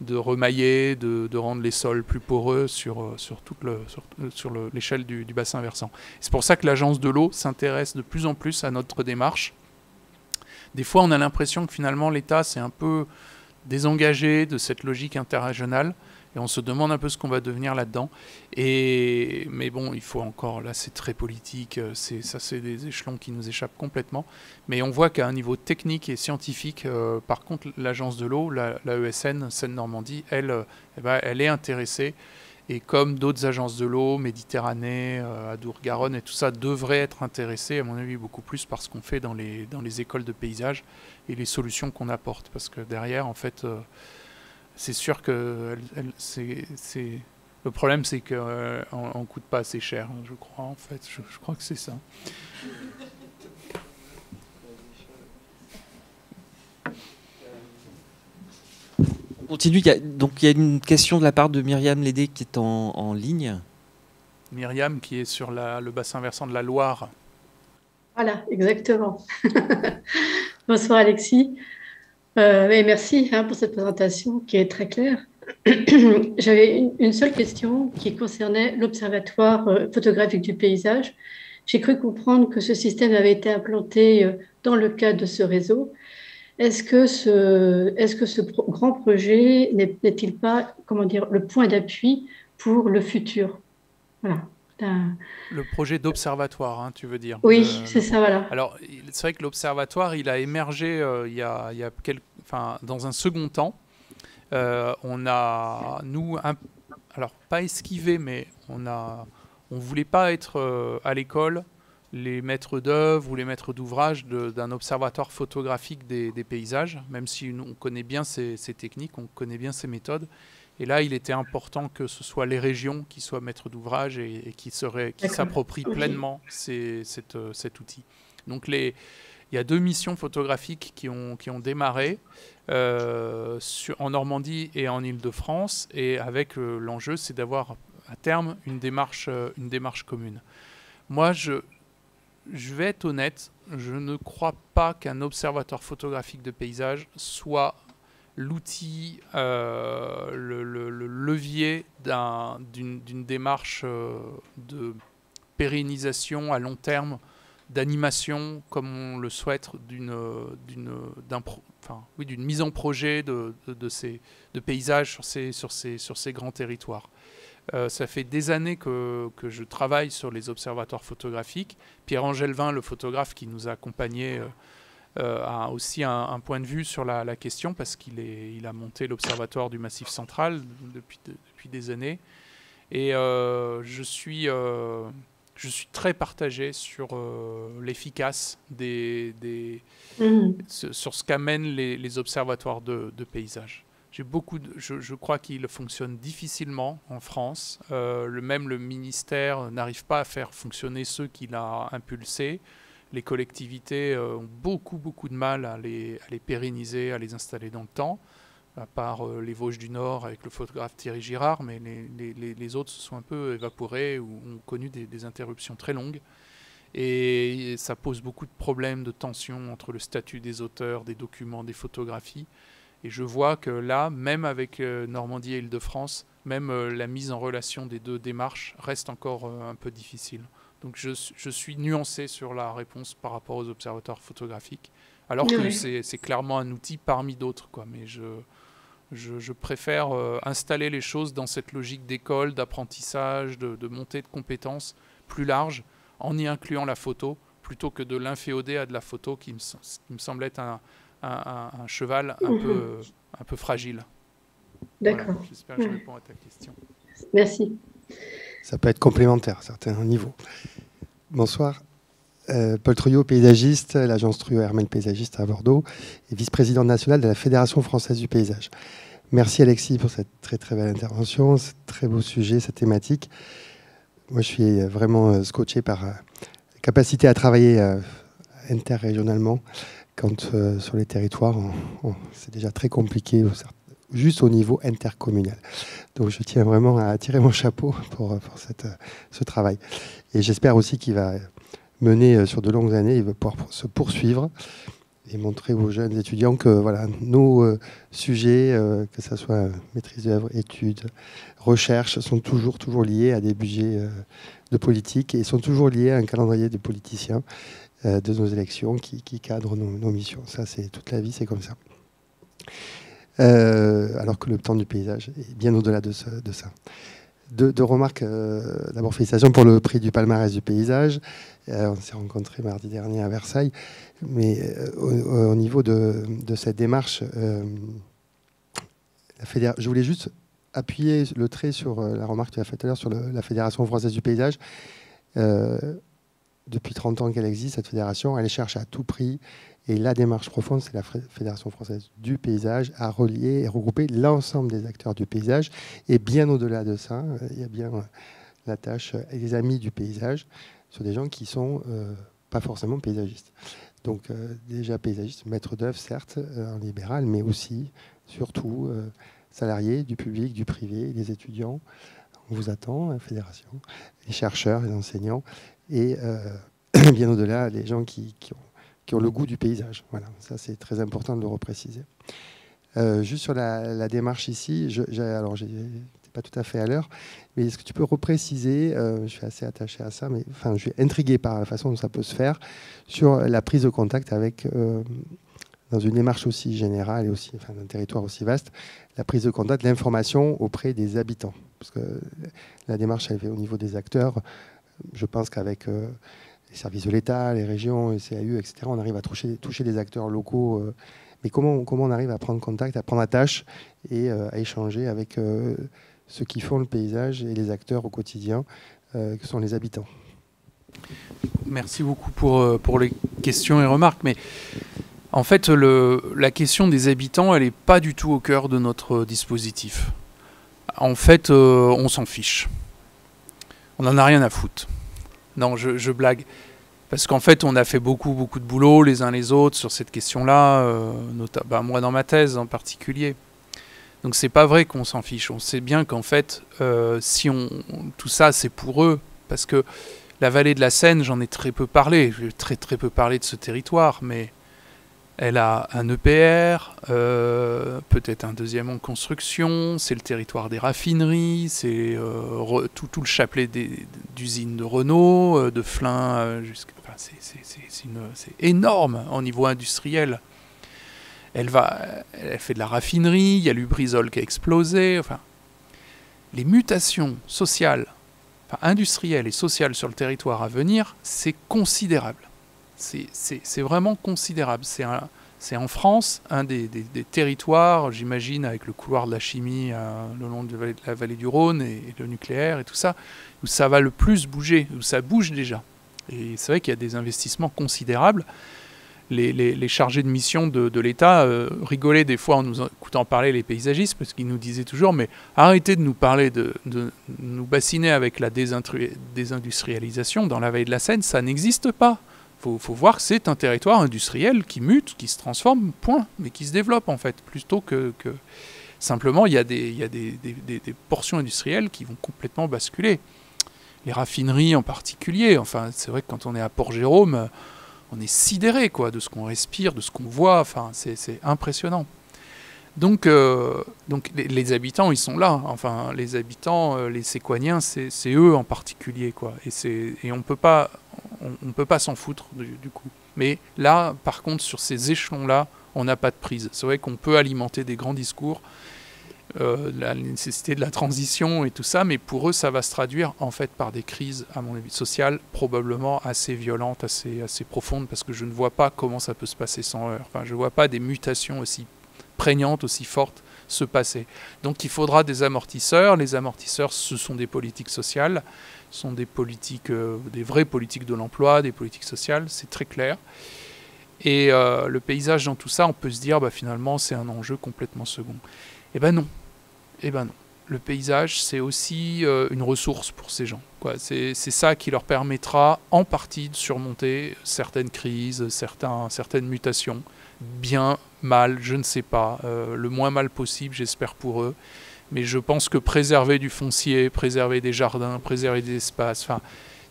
de remailler, de rendre les sols plus poreux sur l'échelle du bassin versant. C'est pour ça que l'Agence de l'eau s'intéresse de plus en plus à notre démarche. Des fois, on a l'impression que finalement, l'État s'est un peu désengagé de cette logique interrégionale et on se demande un peu ce qu'on va devenir là-dedans. Mais bon, il faut encore, là c'est très politique, c'est des échelons qui nous échappent complètement. Mais on voit qu'à un niveau technique et scientifique, par contre, l'Agence de l'eau, la ESN Seine-Normandie, elle est intéressée. Et comme d'autres agences de l'eau, Méditerranée, Adour-Garonne et tout ça, devraient être intéressées, à mon avis, beaucoup plus par ce qu'on fait dans les écoles de paysage et les solutions qu'on apporte. Parce que derrière, en fait, c'est sûr que le problème, c'est qu'on ne coûte pas assez cher, je crois, en fait. Je crois que c'est ça. Continue. Donc il y a une question de la part de Myriam Lédé qui est en ligne. Myriam qui est sur le bassin versant de la Loire. Voilà, exactement. Bonsoir Alexis. Et merci pour cette présentation qui est très claire. J'avais une seule question qui concernait l'Observatoire photographique du paysage. J'ai cru comprendre que ce système avait été implanté dans le cadre de ce réseau. Est-ce que ce grand projet n'est-il pas, comment dire, le point d'appui pour le futur? Voilà. Le projet d'observatoire, hein, tu veux dire? Oui, c'est ça, voilà. Alors, c'est vrai que l'observatoire, il a émergé dans un second temps. On a, nous, alors pas esquivé, mais on voulait pas être à l'école les maîtres d'œuvre ou les maîtres d'ouvrage d'un observatoire photographique des paysages, même si on connaît bien ces techniques, on connaît bien ces méthodes. Et là, il était important que ce soit les régions qui soient maîtres d'ouvrage et qui s'approprient pleinement cet outil. Donc il y a 2 missions photographiques qui ont démarré en Normandie et en Île-de-France, et avec l'enjeu, c'est d'avoir à terme une démarche commune. Moi, je vais être honnête, je ne crois pas qu'un observatoire photographique de paysage soit l'outil, le levier d'une démarche de pérennisation à long terme, d'animation, comme on le souhaite, d'une mise en projet de paysages sur ces grands territoires. Ça fait des années que je travaille sur les observatoires photographiques. Pierre-Angèle Vin, le photographe qui nous a accompagnés, a aussi un point de vue sur la question, parce qu'il a monté l'observatoire du Massif central depuis des années. Et je suis très partagé sur l'efficace sur ce qu'amènent les observatoires de paysages. Je crois qu'il fonctionne difficilement en France. Même le ministère n'arrive pas à faire fonctionner ceux qu'il a impulsés. Les collectivités ont beaucoup de mal à les pérenniser, à les installer dans le temps, à part les Vosges du Nord avec le photographe Thierry Girard, mais les autres se sont un peu évaporés ou ont connu des interruptions très longues. Et ça pose beaucoup de problèmes, de tensions entre le statut des auteurs, des documents, des photographies. Et je vois que là, même avec Normandie et Île-de-France, même la mise en relation des 2 démarches reste encore un peu difficile. Donc je suis nuancé sur la réponse par rapport aux observatoires photographiques, alors que c'est clairement un outil parmi d'autres, quoi. Mais je préfère installer les choses dans cette logique d'école, d'apprentissage, de montée de compétences plus large, en y incluant la photo, plutôt que de l'inféoder à de la photo qui me semble être un cheval un peu fragile. D'accord. Voilà, j'espère que je réponds à ta question. Merci. Ça peut être complémentaire à certains niveaux. Bonsoir. Paul Truyot, paysagiste, l'agence Truyot Hermel paysagiste à Bordeaux, et vice-président national de la Fédération française du paysage. Merci Alexis pour cette très très belle intervention, ce très beau sujet, cette thématique. Moi je suis vraiment scotché par la capacité à travailler interrégionalement, quand sur les territoires, c'est déjà très compliqué, juste au niveau intercommunal. Donc je tiens vraiment à tirer mon chapeau pour ce travail. Et j'espère aussi qu'il va mener sur de longues années, il va pouvoir se poursuivre. et montrer aux jeunes étudiants que voilà, nos sujets, que ce soit maîtrise d'œuvre, études, recherche, sont toujours liés à des budgets de politique et sont toujours liés à un calendrier de politiciens de nos élections qui cadrent nos missions. Ça, c'est toute la vie, c'est comme ça. Alors que le temps du paysage est bien au-delà de ça. Deux remarques. D'abord, félicitations pour le prix du palmarès du paysage. On s'est rencontrés mardi dernier à Versailles. Mais au niveau de cette démarche, je voulais juste appuyer le trait sur la remarque que tu as faite tout à l'heure sur la Fédération française du paysage. Depuis 30 ans qu'elle existe, cette fédération, elle cherche à tout prix. Et la démarche profonde, c'est la Fédération française du paysage à relier et regrouper l'ensemble des acteurs du paysage. Et bien au-delà de ça, il y a bien la tâche et les amis du paysage sur des gens qui sont pas forcément paysagistes. Donc déjà paysagistes, maîtres d'œuvre, certes, en libéral, mais aussi, surtout, salariés du public, du privé, les étudiants. On vous attend, la fédération, les chercheurs, les enseignants, et bien au-delà, les gens qui ont le goût du paysage. Voilà, ça c'est très important de le repréciser. Juste sur la démarche ici, alors j'étais pas tout à fait à l'heure, mais est-ce que tu peux repréciser, je suis assez attaché à ça, mais enfin je suis intrigué par la façon dont ça peut se faire, sur la prise de contact avec, dans une démarche aussi générale et aussi, enfin, d'un territoire aussi vaste, la prise de contact, l'information auprès des habitants. Parce que la démarche, elle fait au niveau des acteurs. Je pense qu'avec les services de l'État, les régions, les CAU, etc., on arrive à toucher des acteurs locaux. Mais comment on arrive à prendre contact, à prendre attache et à échanger avec ceux qui font le paysage et les acteurs au quotidien, que sont les habitants? Merci beaucoup pour les questions et remarques. Mais en fait, la question des habitants, elle n'est pas du tout au cœur de notre dispositif. En fait, on s'en fiche. On n'en a rien à foutre. Non, je blague. Parce qu'en fait, on a fait beaucoup de boulot les uns les autres sur cette question-là, moi dans ma thèse en particulier. Donc c'est pas vrai qu'on s'en fiche. On sait bien qu'en fait, tout ça, c'est pour eux. Parce que la vallée de la Seine, j'en ai très peu parlé. J'ai très peu parlé de ce territoire, mais elle a un EPR, peut-être un deuxième en construction, c'est le territoire des raffineries, c'est tout le chapelet d'usines de Renault, de Flins, enfin, c'est énorme au niveau industriel. Elle fait de la raffinerie, il y a Lubrizol qui a explosé. Enfin, les mutations sociales, industrielles et sociales sur le territoire à venir, c'est considérable. C'est vraiment considérable. C'est en France un des territoires, j'imagine, avec le couloir de la chimie le long de la vallée du Rhône et le nucléaire et tout ça, où ça va le plus bouger, où ça bouge déjà. Et c'est vrai qu'il y a des investissements considérables. Les chargés de mission de l'État rigolaient des fois en nous écoutant parler, les paysagistes, parce qu'ils nous disaient toujours, mais arrêtez de nous parler, de nous bassiner avec la désindustrialisation dans la vallée de la Seine, ça n'existe pas. Faut voir que c'est un territoire industriel qui mute, qui se transforme, point, mais qui se développe en fait, plutôt que simplement il y a des portions industrielles qui vont complètement basculer. Les raffineries en particulier, enfin c'est vrai que quand on est à Port-Jérôme, on est sidéré quoi, de ce qu'on respire, de ce qu'on voit, enfin c'est impressionnant. Donc les habitants, ils sont là. Enfin, les habitants, les Séquaniens, c'est eux en particulier, quoi. Et on peut pas s'en foutre du coup. Mais là, par contre, sur ces échelons-là, on n'a pas de prise. C'est vrai qu'on peut alimenter des grands discours, la nécessité de la transition et tout ça, mais pour eux, ça va se traduire en fait par des crises, à mon avis, sociales, probablement assez violentes, assez profondes, parce que je ne vois pas comment ça peut se passer sans eux. Enfin, je ne vois pas des mutations aussi prégnantes, aussi fortes se passer. Donc il faudra des amortisseurs. Les amortisseurs, ce sont des politiques sociales, ce sont des politiques, des vraies politiques de l'emploi, des politiques sociales, c'est très clair. Et le paysage dans tout ça, on peut se dire, finalement, c'est un enjeu complètement second. Eh ben non. Le paysage, c'est aussi une ressource pour ces gens, quoi. C'est ça qui leur permettra en partie de surmonter certaines crises, certaines mutations. Bien, mal, je ne sais pas. Le moins mal possible, j'espère pour eux. Mais je pense que préserver du foncier, préserver des jardins, préserver des espaces,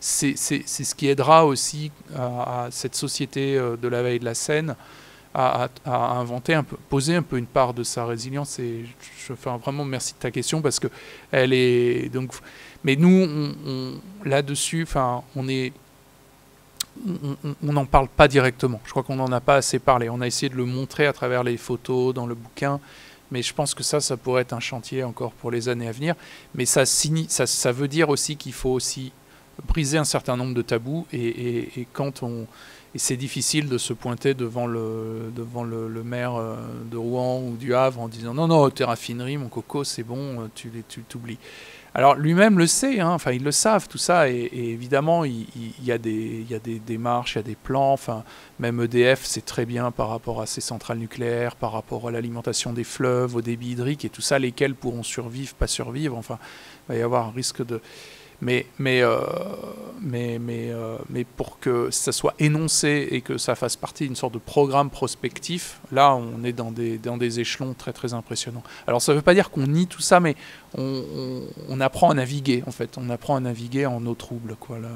c'est ce qui aidera aussi à cette société de la vallée de la Seine à inventer un peu, poser un peu une part de sa résilience. Et je fais vraiment merci de ta question parce que elle est donc. Mais nous, là-dessus, enfin, on n'en parle pas directement. Je crois qu'on n'en a pas assez parlé. On a essayé de le montrer à travers les photos dans le bouquin, mais je pense que ça pourrait être un chantier encore pour les années à venir. Mais ça veut dire aussi qu'il faut aussi briser un certain nombre de tabous et quand on et c'est difficile de se pointer devant le maire de Rouen ou du Havre en disant non, tes raffineries, mon coco, c'est bon, tu t'oublies. Alors lui-même le sait, hein, enfin ils le savent tout ça, et évidemment il y a des démarches, il y a des plans, enfin même EDF c'est très bien par rapport à ses centrales nucléaires, par rapport à l'alimentation des fleuves, au débit hydrique et tout ça, lesquels pourront survivre, pas survivre, enfin il va y avoir un risque de... Mais pour que ça soit énoncé et que ça fasse partie d'une sorte de programme prospectif, là on est dans des échelons très très impressionnants. Alors ça ne veut pas dire qu'on nie tout ça, mais on apprend à naviguer en fait, on apprend à naviguer en eau trouble, quoi. Là.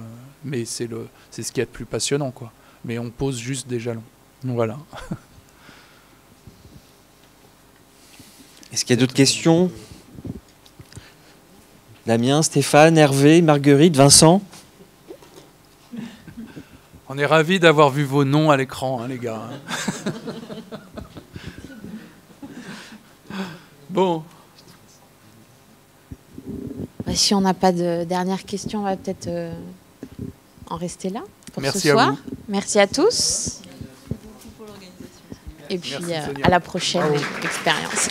Mais c'est ce qu'il y a de plus passionnant, quoi. Mais on pose juste des jalons. Donc, voilà. Est-ce qu'il y a d'autres questions ? Damien, Stéphane, Hervé, Marguerite, Vincent? On est ravis d'avoir vu vos noms à l'écran, hein, les gars. Bon. Si on n'a pas de dernière question, on va peut-être en rester là pour Merci ce soir. À vous. Merci à tous. Et puis à la prochaine expérience.